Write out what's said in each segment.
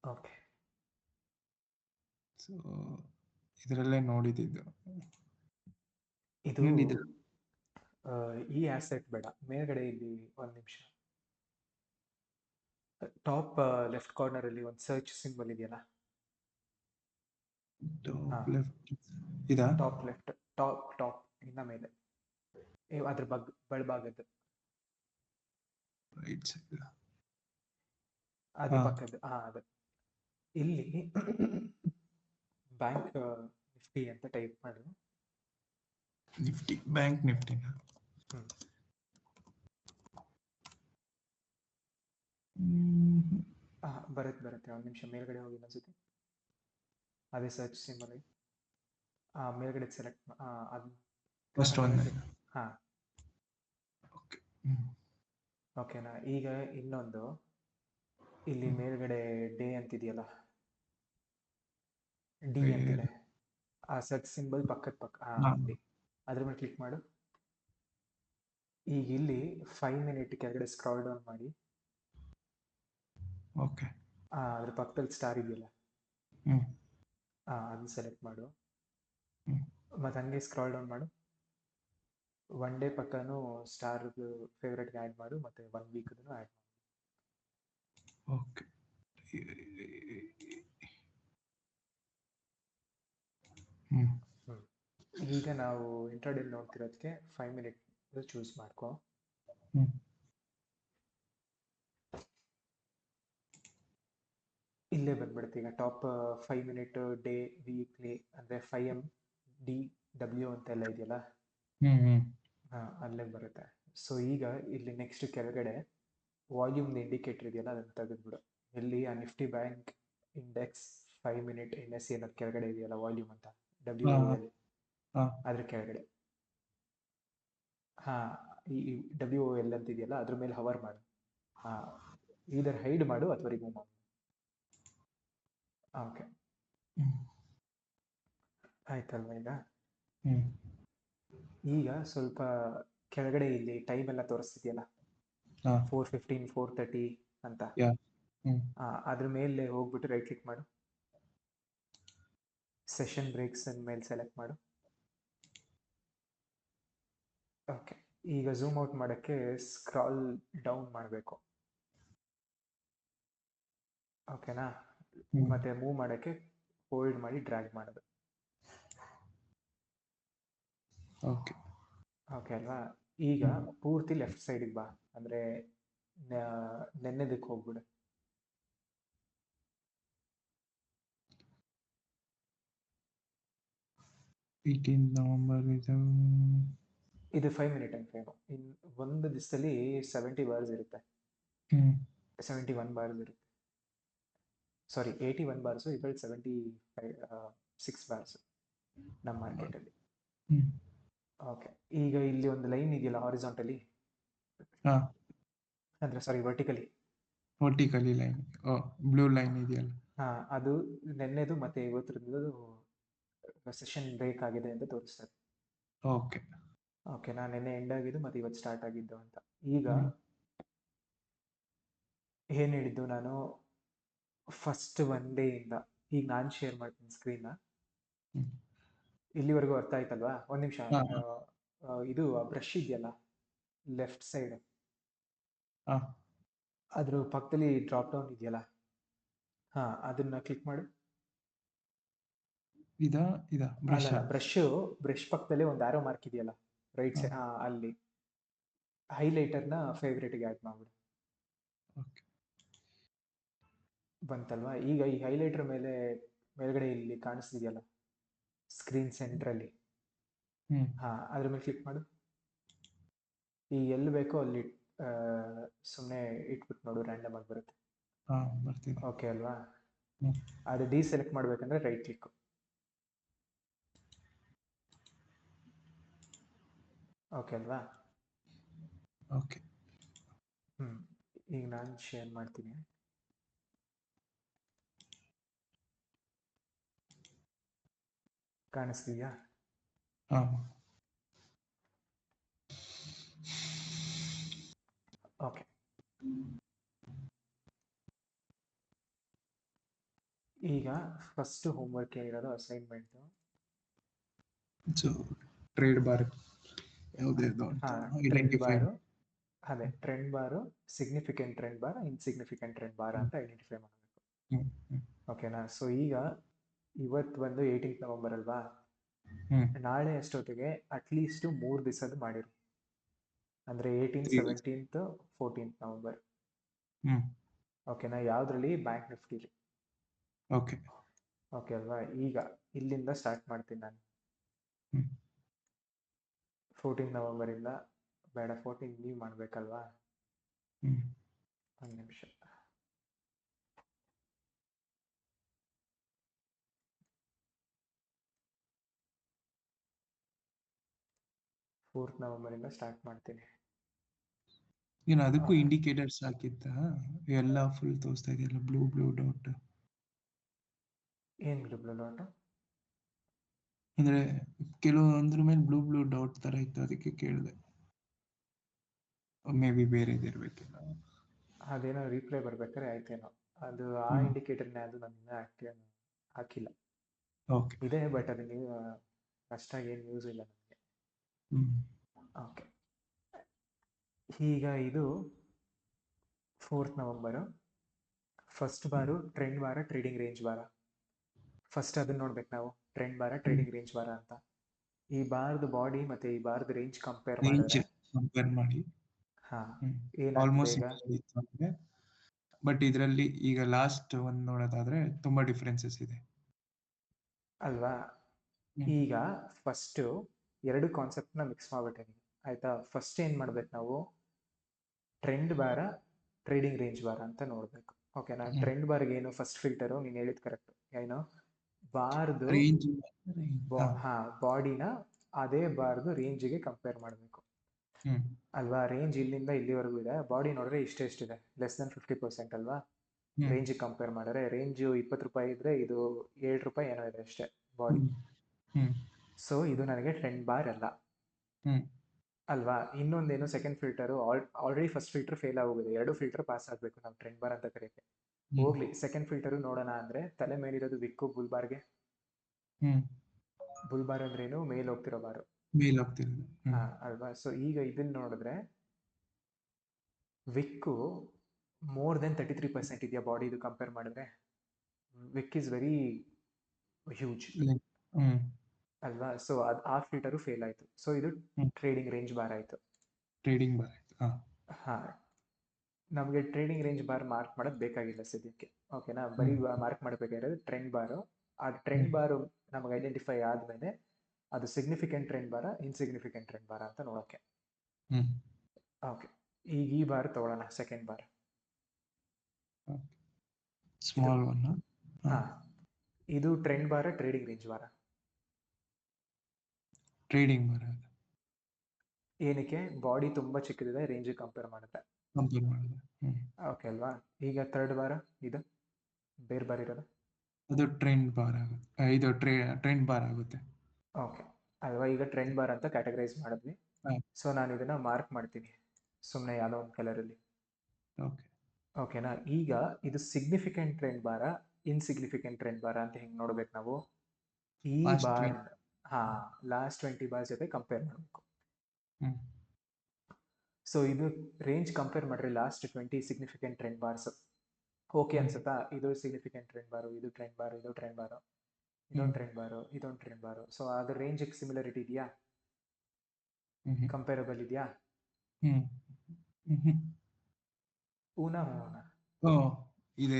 Okay. So ಇದರಲ್ಲೇ ನೋಡಿದ್ದು ಇದು ಏನಿದೆ. ಈ ಆಸೆಟ್ ಬೇಡ, ಮೇಲ್ಗಡೆ ಇಲ್ಲಿ ಒಂದು ನಿಮಿಷ. ಟಾಪ್ ಲೆಫ್ಟ್ ಕಾರ್ನರ್ ಅಲ್ಲಿ ಒಂದು ಸರ್ಚ್ ಸಿಂಬಲ್ ಇದೆಯಲ್ಲ. ಟಾಪ್ ಲೆಫ್ಟ್ ಇದಾ? ಟಾಪ್ ಲೆಫ್ಟ್, ಟಾಪ್ ಇನ್ನ ಮೇಲೆ ಅದ್ರ ಬಲಭಾಗದ್ದು ರೈಟ್ ಸೈಡ್ ಅದ್ರ ಪಕ್ಕದ್ದು. ಅದು ಇಲ್ಲಿ ಬ್ಯಾಂಕ್ ನಿಫ್ಟಿ ಅಂತ ಟೈಪ್ ಮಾಡು. Nifty, bank Nifty. ಬರುತ್ತೆ ಒಂದು ನಿಮಿಷ. ಮೇಲ್ಗಡೆ ಹೋಗಿ ಅನ್ಸುತ್ತೆ, ಅದೇ ಸರ್ಚ್ ಸಿಂಬಲ್ ಮೇಲ್ಗಡೆ ಸೆಲೆಕ್ಟ್ ಅದು ಫಸ್ಟ್ ಒನ್. ಹಾ ಓಕೆನಾ. ಈಗ ಇನ್ನೊಂದು ಇಲ್ಲಿ ಮೇಲ್ಗಡೆ ಡೇ ಅಂತಿದೆಯಲ್ಲ, ಡಿ ಅಂತಿದೆ, ಆ ಸರ್ಚ್ ಸಿಂಬಲ್ ಪಕ್ಕ ಅಲ್ಲಿ ಅದ್ರ ಮೇಲೆ ಕ್ಲಿಕ್ ಮಾಡು. ಈಗ ಇಲ್ಲಿ 5 ಮಿನಿಟ್ ಕೆಳಗಡೆ ಸ್ಕ್ರಾಲ್ ಡೌನ್ ಮಾಡಿ. ಓಕೆ. ಅದ್ರ ಪಕ್ಕದಲ್ಲಿ ಸ್ಟಾರ್ ಇದೆಯಲ್ಲ, ಅದನ್ನ ಸೆಲೆಕ್ಟ್ ಮಾಡು. ಮತ್ತೆ ಹಂಗೆ ಸ್ಕ್ರಾಲ್ ಡೌನ್ ಮಾಡು. ಒನ್ ಡೇ ಪಕ್ಕನೂ ಸ್ಟಾರ್ ಫೇವ್ರೇಟ್ಗೆ ಆ್ಯಡ್ ಮಾಡು, ಮತ್ತೆ 1 ವೀಕ್ದು ಆ್ಯಡ್ ಮಾಡು. ಓಕೆ. ಈಗ ನಾವು ಇಂಟ್ರಾಡೇಲಿ ನೋಡ್ತಿರೋದಕ್ಕೆ 5 ಮಿನಿಟ್ ಚೂಸ್ ಮಾಡ್ಕೊ. ಇಲ್ಲೇ ಬಂದ್ಬಿಡುತ್ತೆ ಈಗ ಟಾಪ್ 5 ಮಿನಿಟ್ ಡೇ ವೀಕ್ಲಿ ಅಂದರೆ 5MDW ಅಂತೆಲ್ಲ ಇದೆಯಲ್ಲ, ಅಲ್ಲೇ ಬರುತ್ತೆ. ಸೊ ಈಗ ಇಲ್ಲಿ ನೆಕ್ಸ್ಟ್ ಕೆಳಗಡೆ ವಾಲ್ಯೂಮ್ದು ಇಂಡಿಕೇಟರ್ ಇದೆಯಲ್ಲ, ಅದನ್ನು ತೆಗೆದ್ಬಿಡು. ಎಲ್ಲಿ ಆ Nifty bank index 5 minute NSE ಅನ್ನೋದು ಕೆಳಗಡೆ ಇದೆಯಲ್ಲ, ವಾಲ್ಯೂಮ್ ಅಂತ WOL, ಅದ್ರ ಕೆಳಗಡೆ ಈ WOL ಅಂತ ಇದೆಯಲ್ಲ, ಅದ್ರ ಮೇಲೆ ಹವರ್ ಮಾಡು. ಇದರ ಹೈಡ್ ಮಾಡು ಅಥವಾ ರಿಮೂವ್ ಮಾಡು. ಓಕೆ, ಆಯ್ತಲ್ವ? ಈಗ ಸ್ವಲ್ಪ ಕೆಳಗಡೆ ಇಲ್ಲಿ ಟೈಮ್ ಎಲ್ಲ ತೋರಿಸ್ತಿದೆಯಲ್ಲ, 4:15 4:30 ಅಂತ, ಅದ್ರ ಮೇಲೆ ಹೋಗ್ಬಿಟ್ಟು ರೈಟ್ ಕ್ಲಿಕ್ ಮಾಡು. ಸೆಷನ್ ಬ್ರೇಕ್ಸ್ ಮೇಲೆ ಸೆಲೆಕ್ಟ್ ಮಾಡು. ಓಕೆ, ಈಗ ಝೂಮ್ ಔಟ್ ಮಾಡೋಕ್ಕೆ ಸ್ಕ್ರಾಲ್ ಡೌನ್ ಮಾಡಬೇಕು. ಓಕೆನಾ? ಮತ್ತೆ ಮೂವ್ ಮಾಡೋಕ್ಕೆ ಹೋಲ್ಡ್ ಮಾಡಿ ಡ್ರ್ಯಾಗ್ ಮಾಡೋದು. ಓಕೆ ಅಲ್ವಾ? ಈಗ ಪೂರ್ತಿ ಲೆಫ್ಟ್ ಸೈಡಿಗೆ ಬಾ, ಅಂದರೆ ನೆನ್ನೆದಕ್ಕೆ ಹೋಗ್ಬಿಡು. ನವೆಂಬರ್ ಇದು 5 ಮಿನಿಟ್ ಟೈಮ್ ಫ್ರೇಮು. ಒಂದು ದಿವಸದಲ್ಲಿ 70 ಬಾರ್ಸ್ ಇರುತ್ತೆ, 71 ಬಾರ್ಸ್ ಇರುತ್ತೆ. ಸಾರಿ, 81 ಬಾರ್ಸು, ಇದರಲ್ಲಿ 76 ಬಾರ್ಸು ನಮ್ಮ ಮಾರ್ಕೆಟಲ್ಲಿ. ಓಕೆ, ಈಗ ಇಲ್ಲಿ ಒಂದು ಲೈನ್ ಇದೆಯಲ್ಲ ಹಾರಿಜಾಂಟಲಿ, ಅಂದರೆ ಸಾರಿ ವರ್ಟಿಕಲಿ ಲೈನ್, ಬ್ಲೂ ಲೈನ್ ಇದೆಯಲ್ಲ, ಅದು ನೆನ್ನೆದು ಮತ್ತೆ ಇವತ್ತರದ್ದು ಸೆಷನ್ ಬ್ರೇಕ್ ಆಗಿದೆ ಅಂತ ತೋರಿಸ್ತದೆ. ಓಕೆನಾ? ನೆನ್ನೆ ಎಂಡ್ ಆಗಿದ್ದು ಮತ್ತೆ ಇವತ್ತು ಸ್ಟಾರ್ಟ್ ಆಗಿದ್ದು ಅಂತ. ಈಗ ಏನು ಹೇಳಿದ್ದು ನಾನು, ಫಸ್ಟ್ 1 ಡೇ ಇಂದ ಈಗ ನಾನು ಶೇರ್ ಮಾಡ್ತೀನಿ ಸ್ಕ್ರೀನ್ನ. ಇಲ್ಲಿವರೆಗೂ ಅರ್ಥ ಆಯ್ತಲ್ವಾ? ಒಂದು ನಿಮಿಷ. ಇದು ಬ್ರಷ್ ಇದೆಯಲ್ಲ ಲೆಫ್ಟ್ ಸೈಡ್, ಅದ್ರ ಪಕ್ಕದಲ್ಲಿ ಡ್ರಾಪ್ ಡೌನ್ ಇದೆಯಲ್ಲ, ಅದನ್ನ ಕ್ಲಿಕ್ ಮಾಡು. ಅಲ್ಲ, ಬ್ರಷ್ ಪಕ್ಕದಲ್ಲಿ ಒಂದು ಆರೋ ಮಾರ್ಕ್ ಇದೆಯಲ್ಲ ರೈಟ್ ಸೈಡ್, ಅಲ್ಲಿ ಹೈಲೈಟರ್ನ ಫೇವ್ರೇಟ್ಗೆ ಆ್ಯಡ್ ಮಾಡ್ಬಿಡು. ಬಂತಲ್ವಾ? ಈಗ ಈ ಹೈಲೈಟರ್ ಮೇಲ್ಗಡೆ ಇಲ್ಲಿ ಕಾಣಿಸ್ತಿದೆಯಲ್ಲ ಸ್ಕ್ರೀನ್ ಸೆಂಟ್ರಲ್ಲಿ, ಅದ್ರ ಮೇಲೆ ಕ್ಲಿಕ್ ಮಾಡು. ಈ ಎಲ್ಲಿ ಬೇಕೋ ಅಲ್ಲಿ ಸುಮ್ಮನೆ ಇಟ್ಬಿಟ್ಟು ನೋಡು, ರ್ಯಾಂಡಮ್ ಆಗಿ ಬರುತ್ತೆ. ಓಕೆ ಅಲ್ವಾ? ಅದು ಡಿಸೆಲೆಕ್ಟ್ ಮಾಡ್ಬೇಕಂದ್ರೆ ರೈಟ್ ಕ್ಲಿಕ್. ಓಕೆ ಅಲ್ವಾ? ಈಗ ನಾನು ಶೇರ್ ಮಾಡ್ತೀನಿ. ಕಾಣಿಸ್ತಿದ್ಯಾ? ಓಕೆ, ಈಗ ಫಸ್ಟ್ ಹೋಮ್ವರ್ಕ್ ಏನಿರೋದು ಅಸೈನ್ಮೆಂಟ್. ಸೊ ಟ್ರೇಡ್ ಬಾರ್ ಯಾವ್ದು ಅಂತ ಟ್ರೆಂಡ್ ಐಡೆಂಟಿಫೈ. ಬಾರು, ಅದೇ trend bar, significant trend bar, insignificant trend bar ಅಂತ ಐಡೆಂಟಿಫೈ ಮಾಡಬೇಕು. ಓಕೆನಾ? ಸೊ ಈಗ ಇವತ್ತು ಬಂದು 18th ನವೆಂಬರ್ ಅಲ್ವಾ? ನಾಳೆ ಅಷ್ಟೊತ್ತಿಗೆ ಅಟ್ಲೀಸ್ಟ್ 3 ದಿವಸದ್ದು ಮಾಡಿರು. ಅಂದ್ರೆ 18th, 17th, 14th ನವೆಂಬರ್. ಓಕೆನಾ? ಯಾವ್ದ್ರಲ್ಲಿ? ಬ್ಯಾಂಕ್ ನಿಫ್ಟಿಲಿ. ಓಕೆ ಓಕೆ ಅಲ್ವಾ? ಈಗ ಇಲ್ಲಿಂದ ಸ್ಟಾರ್ಟ್ ಮಾಡ್ತೀನಿ ನಾನು. 14th ನವೆಂಬರ್ ಇಂದ ಬೇಡ, 14th ನೀವು ಮಾಡ್ಬೇಕಲ್ವಾ? ಒಂದು ನಿಮಿಷ. ಫೋರ್ತ್ ನವೆಂಬರ್ ಇಂದ ಸ್ಟಾರ್ಟ್ ಮಾಡ್ತೀನಿ. ಏನು ಅದಕ್ಕೂ ಇಂಡಿಕೇಟರ್ಸ್ ಹಾಕಿದ್ದ? ಎಲ್ಲ ಫುಲ್ ತೋರಿಸ್ತಾ ಇದೆಯಲ್ಲ ಬ್ಲೂ ಡಾಟ್. ಏನ್ ಬ್ಲೂ ಡಾಟ್? ಅಂದ್ರೆ ಕೆಲವೊಂದ್ರ ಮೇಲೆ ಬ್ಲೂ ಡಾಟ್ ತರ ಇತ್ತು, ಅದಕ್ಕೆ ಕೇಳಿದೆ. ಮೇ ಬಿ ಬೇರೆ ಇದಿರ್ಬೇಕಿಲ್ಲ. ಅದೇನೋ ರೀಪ್ಲೇ ಬರ್ಬೇಕಾದ್ರೆ ಆಯ್ತೇನೋ. ಅದು ಆ ಇಂಡಿಕೇಟರ್ನೇ, ಅದು ನಾನು ಆಕ್ಟಿವ್ ಹಾಕಿಲ್ಲ. ಓಕೆ ಇದೆ, ಬಟ್ ಅದು ನೀವು ಅಷ್ಟಾಗಿ ಏನು ಯೂಸ್ ಇಲ್ಲ ನನಗೆ. ಓಕೆ, ಈಗ ಇದು 4th ನವೆಂಬರು. ಫಸ್ಟ್ ಬಾರು ಟ್ರೆಂಡ್ ಬಾರ, ಟ್ರೇಡಿಂಗ್ ರೇಂಜ್ ಬಾರ. ಫಸ್ಟ್ ಅದನ್ನ ನೋಡ್ಬೇಕು ನಾವು, ಟ್ರೆಂಡ್ ಬಾರ, ಟ್ರೇಡಿಂಗ್ ರೇಂಜ್ ಬಾರ ಅಂತ. ಈ ಬಾರ್ದು ಬಾಡಿ ಮತ್ತೆ ಈ ಬಾರ್ದು ರೇಂಜ್ ಕಂಪೇರ್ ಮಾಡಿ ಹಾ ಏನಾಗ್ತದೆ ಈಗ? ಬಟ್ ಇದರಲ್ಲಿ ಈಗ ಲಾಸ್ಟ್ ಒಂದು ನೋಡೋದಾದ್ರೆ ತುಂಬಾ ಡಿಫರೆನ್ಸಸ್ ಇದೆ ಅಲ್ವಾ? ಈಗ ಫಸ್ಟ್ ಎರಡು ಕಾನ್ಸೆಪ್ಟ್ನ ಮಿಕ್ಸ್ ಮಾಡ್ಬಿಟ್ಟೆ, ಆಯ್ತಾ? ಫಸ್ಟ್ ಏನ್ ಮಾಡ್ಬೇಕು ನಾವು? ಟ್ರೆಂಡ್ ಬಾರ, ಟ್ರೇಡಿಂಗ್ ರೇಂಜ್ ಬಾರ ಅಂತ ನೋಡ್ಬೇಕು. ಓಕೆನಾ? ಟ್ರೆಂಡ್ ಬಾರ್ಗೆ ಏನು ಫಸ್ಟ್ ಫಿಲ್ಟರು? ನೀನು ಹೇಳಿದ್ ಕರೆಕ್ಟ್. ಏನು? ಬಾರ್ದು ಬಾಡಿನ ಅದೇ ಬಾರ್ದು ರೇಂಜ್ಗೆ ಕಂಪೇರ್ ಮಾಡಬೇಕು ಅಲ್ವಾ? ರೇಂಜ್ ಇಲ್ಲಿಂದ ಇಲ್ಲಿವರೆಗೂ ಇದೆ, ಬಾಡಿ ನೋಡಿದ್ರೆ ಎಷ್ಟಿದೆ? ಲೆಸ್ ದನ್ 50% ಅಲ್ವಾ? ರೇಂಜ್ ಕಂಪೇರ್ ಮಾಡಿದ್ರೆ ರೇಂಜ್ 20 ರೂಪಾಯಿ ಇದ್ರೆ ಇದು 7 ರೂಪಾಯಿ ಏನೋ ಇದೆ ಅಷ್ಟೇ ಬಾಡಿ. ಸೊ ಇದು ನನಗೆ ಟ್ರೆಂಡ್ ಬಾರ್ ಅಲ್ಲ ಅಲ್ವಾ? ಇನ್ನೊಂದೇನು second filter? Already first filter fail ಆಗೋಗಿದೆ, 2 ಫಿಲ್ಟರ್ ಪಾಸ್ ಆಗಬೇಕು ನಾವು ಟ್ರೆಂಡ್ ಬಾರ್ ಅಂತ ಕರೆಯಕ್ಕೆ. ಹೋಗ್ಲಿ, ಸೆಕೆಂಡ್ ಫಿಲ್ಟರ್ ನೋಡೋಣ. ಅಂದ್ರೆ ತಲೆ ಮೇಲಿರೋದು ವಿಕ್ಕು ಬುಲ್ಬಾರ್ಗೆ. ಬುಲ್ಬಾರ್ ಅಂದ್ರೇನು? ಮೇಲ್ ಹೋಗ್ತಿರೋ ಬಾರು ಅಲ್ವಾ? ಸೊ ಈಗ ಇದನ್ನ ನೋಡಿದ್ರೆ ವಿಕ್ಕು ಮೋರ್ ದೆನ್ 33% ಇದೆಯಾ ಬಾಡಿ? ಇದು ಕಂಪೇರ್ ಮಾಡಿದ್ರೆ ವಿಕ್ ಇಸ್ ವೆರಿ ಹ್ಯೂಜ್ ಅಲ್ವಾ? ಸೊ ಆ ಫಿಲ್ಟರು ಫೇಲ್ ಆಯ್ತು. ಸೊ ಇದು ಟ್ರೇಡಿಂಗ್ ರೇಂಜ್ ಬಾರ್ ಆಯ್ತು. ಟ್ರೇಡಿಂಗ್ ಬಾರ್ ಹಾ, ನಮಗೆ ಟ್ರೇಡಿಂಗ್ ರೇಂಜ್ ಬಾರ್ ಮಾರ್ಕ್ ಮಾಡೋದು ಬೇಕಾಗಿಲ್ಲ ಸದ್ಯಕ್ಕೆ. ಓಕೆನಾ? ಬರೀ ಮಾರ್ಕ್ ಮಾಡಬೇಕಾಗಿರೋದು ಟ್ರೆಂಡ್ ಬಾರು. ಆ ಟ್ರೆಂಡ್ ಬಾರು ನಮಗೆ ಐಡೆಂಟಿಫೈ ಆದ್ಮೇಲೆ ಅದು ಸಿಗ್ನಿಫಿಕೆಂಟ್ ಟ್ರೆಂಡ್ ಬಾರ, ಇನ್ಸಿಗ್ನಿಫಿಕೆಂಟ್ ಟ್ರೆಂಡ್ ಬಾರ ಅಂತ ನೋಡೋಕೆ. ಓಕೆ, ಈಗ ಈ ಬಾರ್ ತಗೊಳ್ಳೋಣ, ಸೆಕೆಂಡ್ ಬಾರ್. Small one. ಹಾ, ಇದು ಟ್ರೆಂಡ್ ಬಾರ, ಟ್ರೇಡಿಂಗ್ ರೇಂಜ್ ಬಾರ? Trading bar. ಏನಕ್ಕೆ? ಬಾಡಿ ತುಂಬಾ ಚಿಕ್ಕದಿದೆ ರೇಂಜ್ ಕಂಪೇರ್ ಮಾಡಿದ್ರೆ. ಓಕೆ ಅಲ್ವಾ? ಈಗ ಥರ್ಡ್ ಬಾರ, ಇದು ಬೇರೆ ಬಾರ್ ಇರೋದು, ಅದು ಟ್ರೆಂಡ್ ಬಾರ್ ಆಗುತ್ತೆ. ಇದು ಟ್ರೆಂಡ್ ಬಾರ್ ಆಗುತ್ತೆ. ಓಕೆ ಅಲ್ವಾ? ಈಗ ಟ್ರೆಂಡ್ ಬಾರ್ ಅಂತ ಕ್ಯಾಟಗರೈಸ್ ಮಾಡಿದ್ವಿ. ಸೊ ನಾನು ಇದನ್ನ ಮಾರ್ಕ್ ಮಾಡ್ತೀನಿ ಸುಮ್ಮನೆ ಯಾವುದೋ ಒಂದು ಕಲರಲ್ಲಿ. ಓಕೆನಾ? ಈಗ ಇದು ಸಿಗ್ನಿಫಿಕೆಂಟ್ ಟ್ರೆಂಡ್ ಬಾರ, ಇನ್ಸಿಗ್ನಿಫಿಕೆಂಟ್ ಟ್ರೆಂಡ್ ಬಾರ ಅಂತ ಹೆಂಗೆ ನೋಡ್ಬೇಕು ನಾವು? ಈ ಬಾರ್ ಲಾಸ್ಟ್ 20 ಬಾರ್ ಜೊತೆ ಕಂಪೇರ್ ಮಾಡಬೇಕು. ಸೊ ಇದು ರೇಂಜ್ ಕಂಪೇರ್ ಮಾಡ್ರಿ, last 20 significant trend bars. Okay ಅನ್ಸುತ್ತಾ? ಇದು ಸಿಗ್ನಿಫಿಕೆಂಟ್ ಟ್ರೆಂಡ್ ಬಾರು, ಇದು ಟ್ರೆಂಡ್ ಬಾರು, ಇದು ಟ್ರೆಂಡ್ ಬಾರು, ಇದೊಂದು ಟ್ರೆಂಡ್ ಬಾರು, ಇದೊಂದು ಟ್ರೆಂಡ್ ಬಾರು. ಸೊ ಅದ್ರ ರೇಂಜ್ ಸಿಮಿಲರಿಟಿ ಇದೆಯಾ? ಕಂಪೇರಬಲ್ ಇದೆಯಾ?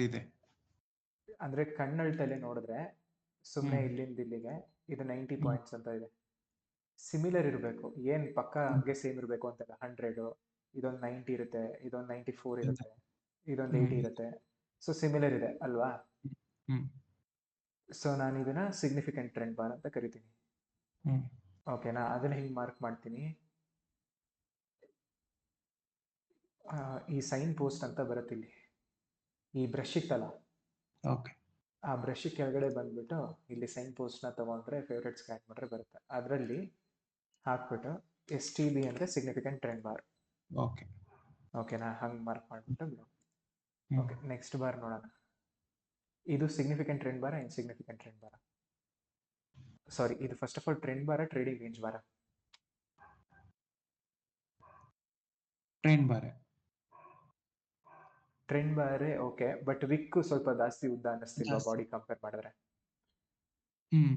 ಇದೆ. ಅಂದ್ರೆ ಕಣ್ಣಲ್ಟಲ್ಲೇ ನೋಡಿದ್ರೆ ಸುಮ್ಮನೆ ಇಲ್ಲಿಂದ ಇಲ್ಲಿಗೆ ಇದು 90 ಪಾಯಿಂಟ್ಸ್ ಅಂತ ಇದೆ. ಸಿಮಿಲರ್ ಇರಬೇಕು, ಏನ್ ಪಕ್ಕ ಹಂಗೆ ಸೇಮ್ ಇರಬೇಕು ಅಂತಲ್ಲ. 100, ಇದೊಂದು 90 ಇರುತ್ತೆ, ಇದೊಂದು 94 ಇರುತ್ತೆ, ಇದೊಂದು 80 ಇರುತ್ತೆ. ಸೊ ಸಿಮಿಲರ್ ಇದೆ ಅಲ್ವಾ? ಸೊ ನಾನು ಇದನ್ನ ಸಿಗ್ನಿಫಿಕೆಂಟ್ ಟ್ರೆಂಡ್ ಬಾರ್ ಅಂತ ಕರಿತೀನಿ. ಓಕೆನಾ? ಅದನ್ನ ಹಿಂಗೆ ಮಾರ್ಕ್ ಮಾಡ್ತೀನಿ. ಈ ಸೈನ್ ಪೋಸ್ಟ್ ಅಂತ ಬರುತ್ತೆ ಇಲ್ಲಿ, ಈ ಬ್ರಷ್ ಇತ್ತಲ್ಲ, ಆ ಬ್ರಷ್ ಕೆಳಗಡೆ ಬಂದ್ಬಿಟ್ಟು ಇಲ್ಲಿ ಸೈನ್ ಪೋಸ್ಟ್ನ ತಗೊಂಡ್ರೆ ಫೇವ್ರೇಟ್ಸ್ ಆ್ಯಡ್ ಮಾಡ್ರೆ ಬರುತ್ತೆ. ಅದರಲ್ಲಿ ಹಾಕ್ಬಿಟ್ಟು STB ಅಂದರೆ ಸಿಗ್ನಿಫಿಕೆಂಟ್ ಟ್ರೆಂಡ್ ಬಾರ್. ಓಕೆನಾ? ಹಂಗೆ ಮಾರ್ಕ್ ಮಾಡಿಬಿಟ್ಟು. ಓಕೆ, ನೆಕ್ಸ್ಟ್ ಬಾರ್ ನೋಡೋಣ. ಇದು ಸಿಗ್ನಿಫಿಕೆಂಟ್ ಟ್ರೆಂಡ್ ಬಾರ ಇನ್ಸಿಗ್ನಿಫಿಕೆಂಟ್ ಟ್ರೆಂಡ್ ಬಾರ? ಸಾರಿ, ಇದು ಫಸ್ಟ್ ಆಫ್ ಆಲ್ ಟ್ರೆಂಡ್ ಬಾರ ಟ್ರೇಡಿಂಗ್ ರೇಂಜ್ ಬಾರ? ಟ್ರೆಂಡ್ ಬಾರೆ. ಟ್ರೆಂಡ್ ಬಾರೆ, ಓಕೆ. ಬಟ್ ವಿಕ್ ಸ್ವಲ್ಪ ಜಾಸ್ತಿ ಉದ್ದ ಅನ್ನಿಸ್ತಿಲ್ವಾ ಜಾಸ್ತಿ. ಬಾಡಿ ಕಂಪೇರ್ ಮಾಡಿದ್ರೆ? ಹ್ಮ್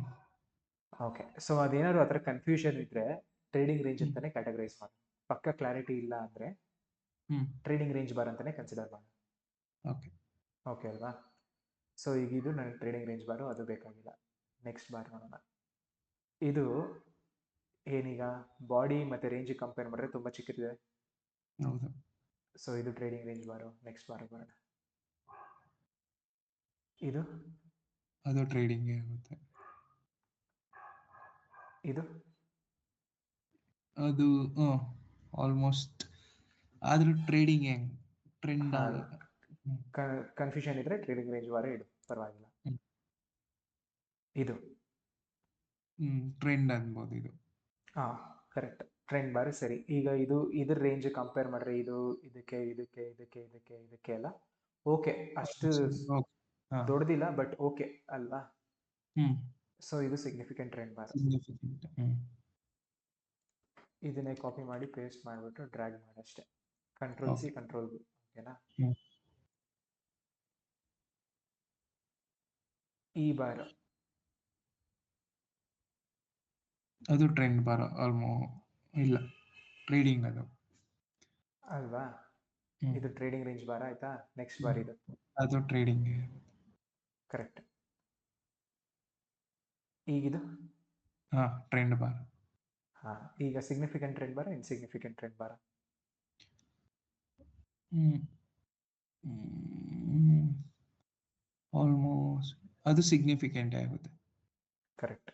ಓಕೆ, ಸೊ ಅದೇನಾದ್ರು ಆ ಥರ ಕನ್ಫ್ಯೂಷನ್ ಇದ್ರೆ ಟ್ರೇಡಿಂಗ್ ರೇಂಜ್ ಹ್ಮ್. ಅಂತಾನೆ ಕ್ಯಾಟಗರೈಸ್ ಮಾಡಿ. ಪಕ್ಕ ಕ್ಲಾರಿಟಿ ಇಲ್ಲ ಅಂದ್ರೆ ಹ್ಮ್ ಟ್ರೇಡಿಂಗ್ ರೇಂಜ್ ಬಾರ್ ಅಂತಾನೆ ಕನ್ಸಿಡರ್ ಮಾಡಿ. ಓಕೆ. ಓಕೆ ಅಲ್ವಾ? ಸೊ ಈಗ ಇದು ನನಗೆ ಟ್ರೇಡಿಂಗ್ ರೇಂಜ್ ಬಾರು, ಅದು ಬೇಕಾಗಿಲ್ಲ. ನೆಕ್ಸ್ಟ್ ಬಾರ್ ನೋಡೋಣ. ಇದು ಏನೀಗ ಬಾಡಿ ಮತ್ತೆ ರೇಂಜ್ ಕಂಪೇರ್ ಮಾಡಿದ್ರೆ ತುಂಬಾ ಚಿಕ್ಕದಿದೆ. ಹೌದು. ಸೊ ಇದು ಟ್ರೇಡಿಂಗ್ ರೇಂಜ್ ಬಾರು. ನೆಕ್ಸ್ಟ್ ಬಾರ್ ಬರೋಣ. ಇದು ಅದು ಟ್ರೇಡಿಂಗ್ ಆಗುತ್ತೆ. ಇದು ಅದು ಆಲ್ಮೋಸ್ಟ್. ಆದ್ರೂ ಟ್ರೇಡಿಂಗ್ ಹೆಂಗ್ ಟ್ರೆಂಡ್ ಹಾ, ಆಗಲ್ಲ. ಕನ್ಫ್ಯೂಷನ್ ಇದ್ರೆ ಟ್ರೇಡಿಂಗ್ ರೇಂಜ್ ಬಾರ ಇಡು, ಪರವಾಗಿಲ್ಲ. ಇದು ಟ್ರೆಂಡ್ ಅನ್ಬೋದು ಇದು. ಹಾ, ಕರೆಕ್ಟ್, ಟ್ರೆಂಡ್ ಬಾರ್ ಸರಿ. ಈಗ ಇದು ಇದ್ರ ರೇಂಜ್ ಕಂಪೇರ್ ಮಾಡ್ರೆ ಇದು ಇದಕ್ಕೆ ಇದಕ್ಕೆ ಇದಕ್ಕೆ ಇದಕ್ಕೆ ಇದಕ್ಕೆ ಎಲ್ಲ ಓಕೆ, ಅಷ್ಟು ಓಕೆ. ಹಾ. ದೊಡ್ಡದಿಲ್ಲ ಬಟ್ ಓಕೆ ಅಲ್ವಾ? ಹ್ಮ್ ಸೊ ಇದು ಸಿಗ್ನಿಫಿಕೆಂಟ್ ಟ್ರೆಂಡ್ ಬಾರ್. ಸಿಗ್ನಿಫಿಕೆಂಟ್. ಇದನ್ನೇ ಕಾಪಿ ಮಾಡಿ ಪೇಸ್ಟ್ ಮಾಡಿಬಿಟ್ಟು ಡ್ರ್ಯಾಗ್ ಮಾಡಷ್ಟೇ. Control C control B. ಓಕೆನಾ? ಈ ಬಾರ್ ಅದು ಟ್ರೆಂಡ್ ಬಾರ ಇಲ್ಲ, ಟ್ರೇಡಿಂಗ್ ಅದು ಅಲ್ವಾ? ಇದು ಟ್ರೇಡಿಂಗ್ ರೇಂಜ್ ಬಾರ ಆಯ್ತಾ? ನೆಕ್ಸ್ಟ್ ಬಾರ್ ಇದು ಅದು ಟ್ರೇಡಿಂಗ್. ಕರೆಕ್ಟ್. ಈಗಿದು ಟ್ರೆಂಡ್ ಬಾರ್. ಹಾ, ಈಗ ಸಿಗ್ನಿಫಿಕೆಂಟ್ ಟ್ರೆಂಡ್ ಬಾರ ಇನ್ಸಿಗ್ನಿಫಿಕೆಂಟ್ ಟ್ರೆಂಡ್ ಬಾರ? ಆಲ್ಮೋಸ್ಟ್ ಅದು ಸಿಗ್ನಿಫಿಕೆಂಟ್ ಆಗುತ್ತೆ. ಕರೆಕ್ಟ್.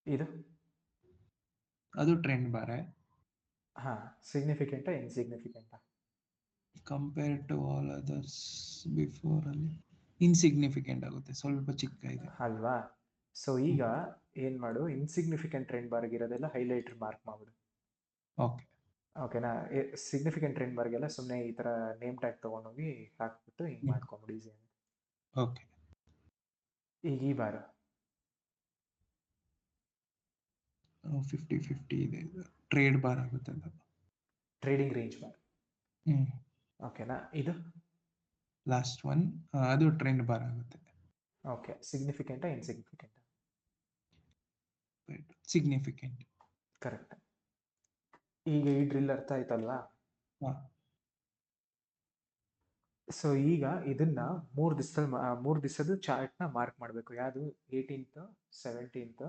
ಇದು ಅದು ಟ್ರೆಂಡ್ ಬಾರೆ. ಹಾ, ಸಿಗ್ನಿಫಿಕೆಂಟಾ ಇನ್ಸಿಗ್ನಿಫಿಕೆಂಟಾ? Compare to all others before ಅಲ್ಲಿ ಇನ್ಸಿಗ್ನಿಫಿಕೆಂಟ್ ಆಗುತ್ತೆ, ಸ್ವಲ್ಪ ಚಿಕ್ಕ ಇದೆ ಅಲ್ವಾ? ಸೊ ಈಗ ಏನ್ ಮಾಡು, ಇನ್ಸಿಗ್ನಿಫಿಕೆಂಟ್ ಟ್ರೆಂಡ್ ಬಾರ್ಗೆ ಇರೋದೆಲ್ಲ ಹೈಲೈಟರ್ ಮಾರ್ಕ್ ಮಾಡ್ಬಿಡು. ಓಕೆ. ಓಕೆನಾ? ಸಿಗ್ನಿಫಿಕೆಂಟ್ ಟ್ರೆಂಡ್ ಬಾರ್ಗೆಲ್ಲ ಸುಮ್ಮನೆ ಈ ತರ ನೇಮ್ ಟ್ಯಾಗ್ ತಗೊಂಡೋಗಿ ಹಾಕ್ಬಿಟ್ಟು ಹಿಂಗ್ ಮಾಡ್ಕೊಂಬಿಡಿ ಈಸಿ ಅಂತ. ಓಕೆ. ಈಗ ಈ ಬಾರ್ 50-50 ಇದೆ, ಟ್ರೇಡ್ ಬಾರ್ ಆಗುತ್ತೆ ಅದು. Trading range bar. ಓಕೆನಾ? ಇದು ಲಾಸ್ಟ್ ಒನ್, ಅದು ಟ್ರೆಂಡ್ ಬಾರ್ ಆಗುತ್ತೆ. ಓಕೆ, ಸಿಗ್ನಿಫಿಕೆಂಟಾ ಇನ್ಸಿಗ್ನಿಫಿಕೆಂಟಾ? ಸಿಗ್ನಿಫಿಕೆಂಟ್. ಕರೆಕ್ಟ್. ಈಗ ಈ ಡ್ರಿಲ್ ಅರ್ಥ ಆಯ್ತಲ್ವಾ? ಸೊ ಈಗ ಇದನ್ನ 3 ದಿವಸದ ಚಾರ್ಟ್ ನ ಮಾರ್ಕ್ ಮಾಡಬೇಕು. ಯಾವುದು? 18th, 17th,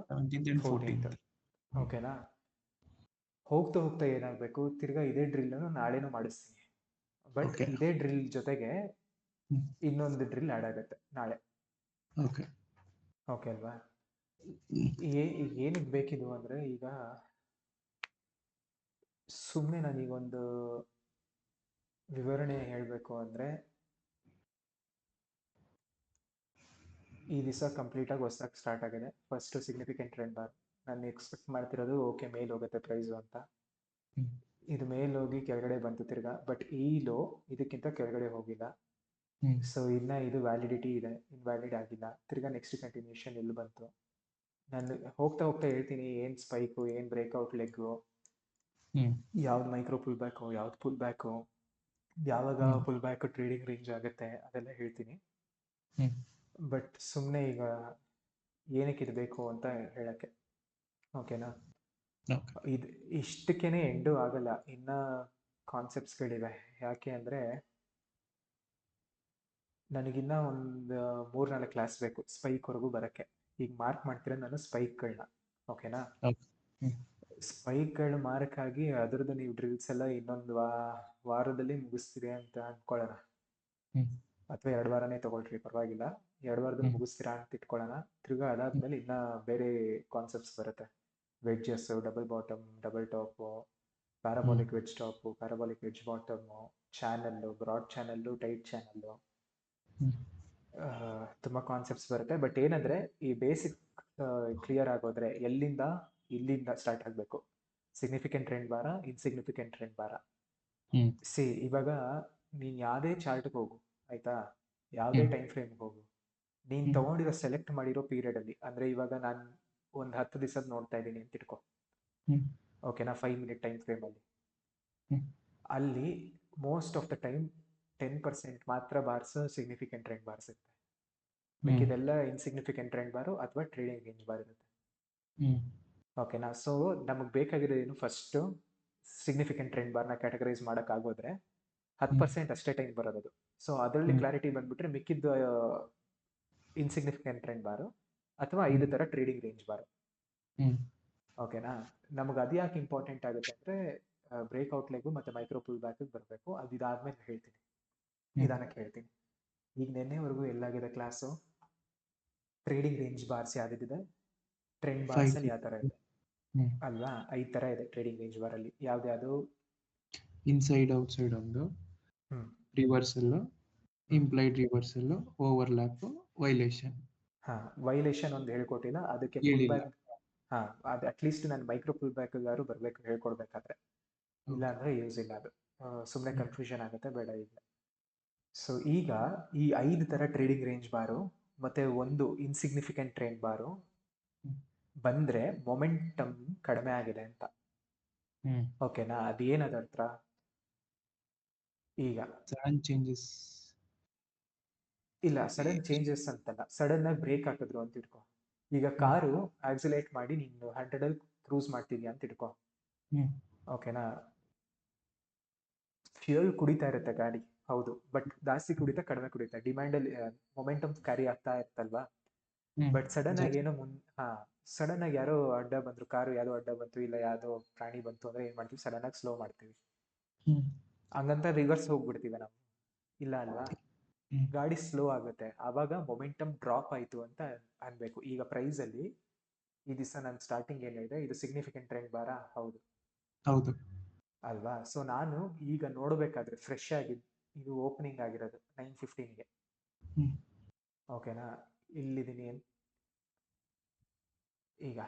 14th. ಓಕೆನಾ? ಹೋಗ್ತಾ ಹೋಗ್ತಾ ಏನಾಗಬೇಕು, ತಿರ್ಗಾ ಇದೇ ಡ್ರಿಲ್ ನಾಳೆನೂ ಮಾಡಿಸ್ತೀನಿ. ಬಟ್ ಇದೇ ಡ್ರಿಲ್ ಜೊತೆಗೆ ಇನ್ನೊಂದು ಡ್ರಿಲ್ ಆಡ್ ಆಗುತ್ತೆ ನಾಳೆ. ಓಕೆ. ಓಕೆ ಅಲ್ವಾ? ಏನಕ್ಕೆ ಬೇಕಿದು ಅಂದ್ರೆ, ಈಗ ಸುಮ್ಮನೆ ನಾನೀಗೊಂದು ವಿವರಣೆ ಹೇಳಬೇಕು ಅಂದ್ರೆ, ಈ ದಿವಸ ಕಂಪ್ಲೀಟ್ ಆಗಿ ಹೊಸದಾಗಿ ಸ್ಟಾರ್ಟ್ ಆಗಿದೆ. First significant trend bar. ನಾನು ಎಕ್ಸ್ಪೆಕ್ಟ್ ಮಾಡ್ತಿರೋದು ಓಕೆ ಮೇಲ್ ಹೋಗುತ್ತೆ ಪ್ರೈಸು ಅಂತ. ಇದು ಮೇಲ್ ಹೋಗಿ ಕೆಳಗಡೆ ಬಂತು ತಿರ್ಗಾ, ಬಟ್ ಈ ಲೋ ಇದಕ್ಕಿಂತ ಕೆಳಗಡೆ ಹೋಗಿಲ್ಲ. ಸೊ ಇನ್ನ ಇದು ವ್ಯಾಲಿಡಿಟಿ ಇದೆ, ಇನ್ವ್ಯಾಲಿಡ್ ಆಗಿಲ್ಲ. ತಿರ್ಗಾ ನೆಕ್ಸ್ಟ್ ಕಂಟಿನ್ಯೂಷನ್ ಇಲ್ಲಿ ಬಂತು. ನಾನು ಹೋಗ್ತಾ ಹೋಗ್ತಾ ಹೇಳ್ತೀನಿ ಏನ್ ಸ್ಪೈಕು, ಏನ್ ಬ್ರೇಕ್ಔಟ್ ಲೆಗ್ಗು, ಯಾವ್ದು ಮೈಕ್ರೋ ಪುಲ್ ಬ್ಯಾಕು, ಯಾವ್ದು ಪುಲ್ ಬ್ಯಾಕು, ಯಾವಾಗ ಪುಲ್ ಬ್ಯಾಕ್ ಟ್ರೇಡಿಂಗ್ ರೇಂಜ್ ಆಗುತ್ತೆ, ಅದೆಲ್ಲ ಹೇಳ್ತೀನಿ. ಬಟ್ ಸುಮ್ಮನೆ ಈಗ ಏನಕ್ಕೆ ಇದು ಬೇಕು ಅಂತ ಹೇಳಕ್ಕೆ. ಓಕೆನಾ? ಇಷ್ಟಕ್ಕೇನೆ ಎಂಡು ಆಗಲ್ಲ, ಇನ್ನ ಕಾನ್ಸೆಪ್ಟ್ಸ್ಗಳಿವೆ. ಯಾಕೆ ಅಂದ್ರೆ ನನಗಿನ್ನ ಒಂದು 3-4 ಕ್ಲಾಸ್ ಬೇಕು ಸ್ಪೈಕ್ವರೆಗೂ ಬರಕ್ಕೆ. ಈಗ ಮಾರ್ಕ್ ಮಾಡ್ತಿರೋ ನಾನು ಸ್ಪೈಕ್ಗಳನ್ನ. ಓಕೆನಾ? ಸ್ಪೈಕ್ಗಳು ಮಾರ್ಕ್ ಆಗಿ ಅದ್ರದ್ದು ನೀವು ಡ್ರಿಲ್ಸ್ ಎಲ್ಲ ಇನ್ನೊಂದು ವಾರದಲ್ಲಿ ಮುಗಿಸ್ತೀರಿ ಅಂತ ಅನ್ಕೊಳ್ಳೋಣ, ಅಥವಾ 2 ವಾರನೇ ತಗೊಳ್ರಿ ಪರವಾಗಿಲ್ಲ. 2 ವಾರದಲ್ಲಿ ಮುಗಿಸ್ತೀರಾ ಅಂತ ಇಟ್ಕೊಳ್ಳೋಣ. ತಿರ್ಗಾ ಅದಾದ್ಮೇಲೆ ಇನ್ನ ಬೇರೆ ಕಾನ್ಸೆಪ್ಟ್ಸ್ ಬರುತ್ತೆ. Wedges, double bottom, double top, parabolic wedge top, parabolic wedge bottom, channel, broad channel, tight channel, ತುಂಬ ಕಾನ್ಸೆಪ್ಟ್ಸ್ ಬರುತ್ತೆ. ಬಟ್ ಏನಂದ್ರೆ ಈ ಬೇಸಿಕ್ ಕ್ಲಿಯರ್ ಆಗೋದ್ರೆ ಇಲ್ಲಿಂದ ಸ್ಟಾರ್ಟ್ ಆಗಬೇಕು. ಸಿಗ್ನಿಫಿಕೆಂಟ್ ಟ್ರೆಂಡ್ ಬಾರ, ಇನ್ಸಿಗ್ನಿಫಿಕೆಂಟ್ ಟ್ರೆಂಡ್ ಬಾರ. ಹ್ಮ್ ಇವಾಗ ನೀನ್ ಯಾವುದೇ ಚಾರ್ಟ್ಗೆ ಹೋಗು, ಆಯ್ತಾ, ಯಾವುದೇ ಹ್ಮ್ ಟೈಮ್ ಫ್ರೇಮ್ಗೆ ಹೋಗು, ನೀನ್ ಹ್ಮ್ ತಗೊಂಡಿರೋ ಸೆಲೆಕ್ಟ್ ಮಾಡಿರೋ ಪೀರಿಯಡ್ ಅಲ್ಲಿ, ಅಂದ್ರೆ ಇವಾಗ ನಾನು ಒಂದು 10 ದಿವಸದ ನೋಡ್ತಾ ಇದ್ದೀನಿ ಅಂತ ಇಟ್ಕೋ, ಹ್ಮ್ ಓಕೆನಾ, 5 ಮಿನಿಟ್ ಟೈಮ್ ಫ್ರೇಮ್ ಅಲ್ಲಿ, ಹ್ಮ್ ಅಲ್ಲಿ ಮೋಸ್ಟ್ ಆಫ್ ದ ಟೈಮ್ 10% ಮಾತ್ರ ಬಾರ್ಸ್ ಸಿಗ್ನಿಫಿಕೆಂಟ್ ಟ್ರೆಂಡ್ ಬಾರ್ಸ್ ಇರುತ್ತೆ. ಹ್ಮ್ ಮಿಕ್ಕಿದೆಲ್ಲ ಇನ್ಸಿಗ್ನಿಫಿಕೆಂಟ್ ಟ್ರೆಂಡ್ ಬಾರು ಅಥವಾ ಟ್ರೇಡಿಂಗ್ ರೇಂಜ್ ಬಾರ್ ಇರುತ್ತೆ. ಹ್ಮ್ ಓಕೆನಾ. ಸೊ ನಮಗೆ ಬೇಕಾಗಿರೋದೇನು, ಫಸ್ಟ್ ಸಿಗ್ನಿಫಿಕೆಂಟ್ ಟ್ರೆಂಡ್ ಬಾರ್ನ ಕ್ಯಾಟಗರೈಸ್ ಮಾಡೋಕ್ಕಾಗೋದ್ರೆ 10% ಅಷ್ಟೇ ಟೈಮ್ ಬರೋದು. ಸೊ ಅದರಲ್ಲಿ ಹ್ಮ್ ಕ್ಲಾರಿಟಿ ಬಂದ್ಬಿಟ್ರೆ ಮಿಕ್ಕಿದ್ದು ಇನ್ಸಿಗ್ನಿಫಿಕೆಂಟ್ ಟ್ರೆಂಡ್ ಬಾರು ಅಥವಾ 5 ಥರ ಟ್ರೇಡಿಂಗ್ ರೇಂಜ್ ಬಾರು. ಹ್ಮ್ ಓಕೆನಾ. ನಮಗೆ ಅದು ಯಾಕೆ ಇಂಪಾರ್ಟೆಂಟ್ ಆಗುತ್ತೆ ಅಂದರೆ ಬ್ರೇಕ್ಔಟ್ ಲೆಗು ಮತ್ತು ಮೈಕ್ರೋ ಪುಲ್ ಬ್ಯಾಕಿಗೆ ಬರಬೇಕು. ಅದು ಇದಾದ್ಮೇಲೆ ಹೇಳ್ತೀನಿ, ನಿಧಾನಕ್ಕೆ ಹೇಳ್ತೀನಿ. ಈಗ ನಿನ್ನೆವರೆಗೂ ಎಲ್ಲಾಗಿದೆ ಕ್ಲಾಸು, ಟ್ರೇಡಿಂಗ್ ರೇಂಜ್ ಬಾರ್ಸ್ ಯಾವ್ದಿದೆ, ಟ್ರೆಂಡ್ ಬಾರ್ಸ್ ಅಲ್ಲಿ ಯಾವ ಥರ ಇದೆ ಹ್ಮ್ ಅಲ್ವಾ, 5 ಥರ ಇದೆ ಟ್ರೇಡಿಂಗ್ ರೇಂಜ್ ಬಾರ್ ಅಲ್ಲಿ. ಯಾವ್ದು ಇನ್ಸೈಡ್ ಔಟ್ಸೈಡ್ ಒಂದು, reversal, implied reversal, overlap, violation. Violation ಒಂದು ಹೇಳ್ಕೊಟ್ಟಿಲ್ಲ, ಅದಕ್ಕೆ ಪುಲ್ ಹೇಳಿಲ್ಲ. ಬ್ಯಾಕ್. ಅದು ಅಟ್ಲೀಸ್ಟ್ ನಾನು ಮೈಕ್ರೋ ಪುಲ್ ಬ್ಯಾಕ್ಗಾರು ಬರಬೇಕು ಹೇಳ್ಕೊಡ್ಬೇಕಾದ್ರೆ, ಇಲ್ಲ ಅಂದರೆ ಯೂಸ್ ಇಲ್ಲ, ಅದು ಸುಮ್ಮನೆ ಕನ್ಫ್ಯೂಷನ್ ಆಗುತ್ತೆ, ಬೇಡ ಈಗ. ಸೊ ಈಗ ಈ 5 ಥರ ಟ್ರೇಡಿಂಗ್ ರೇಂಜ್ ಬಾರು ಮತ್ತೆ ಒಂದು ಇನ್ಸಿಗ್ನಿಫಿಕೆಂಟ್ ಟ್ರೆಂಡ್ ಬಾರು ಬಂದರೆ ಮೊಮೆಂಟಮ್ ಕಡಿಮೆ ಆಗಿದೆ ಅಂತ. ಓಕೆನಾ. ಅದೇನದ ಅರ್ಥ, ಈಗ ಸಡನ್ ಚೇಂಜಸ್ ಇಲ್ಲ, ಸಡನ್ ಚೇಂಜಸ್ ಅಂತಲ್ಲ, ಸಡನ್ ಆಗಿ ಬ್ರೇಕ್ ಹಾಕಿದ್ರು ಅಂತ ಇಟ್ಕೋ. ಈಗ ಕಾರು ಆಕ್ಸಿಲೇಟ್ ಮಾಡಿ ನೀನು 100 ಕ್ರೂಸ್ ಮಾಡ್ತಿದ್ಯಾ ಅಂತ ಇಟ್ಕೋ, ಓಕೆನಾ. ಫ್ಯೂಯಲ್ ಕುಡಿತಾ ಇರುತ್ತೆ ಗಾಡಿ, ಹೌದು, ಬಟ್ ಜಾಸ್ತಿ ಕುಡಿತಾ ಕಡಿಮೆ ಕುಡಿತಾ, ಡಿಮ್ಯಾಂಡಲ್ಲಿ ಮೊಮೆಂಟಮ್ ಕ್ಯಾರಿ ಆಗ್ತಾ ಇರ್ತಲ್ವಾ. ಬಟ್ ಸಡನ್ ಆಗಿ ಏನೋ ಸಡನ್ ಆಗಿ ಯಾರೋ ಅಡ್ಡ ಬಂದ್ರು, ಕಾರು ಯಾರೋ ಅಡ್ಡ ಬಂತು, ಇಲ್ಲ ಯಾವುದೋ ಪ್ರಾಣಿ ಬಂತು ಅಂದ್ರೆ ಏನ್ ಮಾಡ್ತೀವಿ, ಸಡನ್ ಆಗಿ ಸ್ಲೋ ಮಾಡ್ತೀವಿ. ಹಂಗಂತ ರಿವರ್ಸ್ ಹೋಗ್ಬಿಡ್ತೀವಿ ನಾವು, ಇಲ್ಲ ಅಲ್ವಾ. ಗಾಡಿ ಸ್ಲೋ ಆಗುತ್ತೆ, ಆವಾಗ ಮೊಮೆಂಟಮ್ ಡ್ರಾಪ್ ಆಯ್ತು ಅಂತ ಅನ್ಬೇಕು. ಈಗ ಪ್ರೈಸ್ ಅಲ್ಲಿ ಈ ದಿವಸ ನಾನು ಸ್ಟಾರ್ಟಿಂಗ್ ಏನ್ ಹೇಳಿದೆ, ಇದು ಸಿಗ್ನಿಫಿಕೆಂಟ್ ಟ್ರೆಂಡ್ ಬಾರ, ಹೌದು ಅಲ್ವಾ. ಸೊ ನಾನು ಈಗ ನೋಡಬೇಕಾದ್ರೆ ಫ್ರೆಶ್ ಆಗಿ ಇದು ಓಪನಿಂಗ್ ಆಗಿರೋದು 9:15ಗೆ, ಓಕೆನಾ, ಇಲ್ಲಿದ್ದೀನಿ ಈಗ,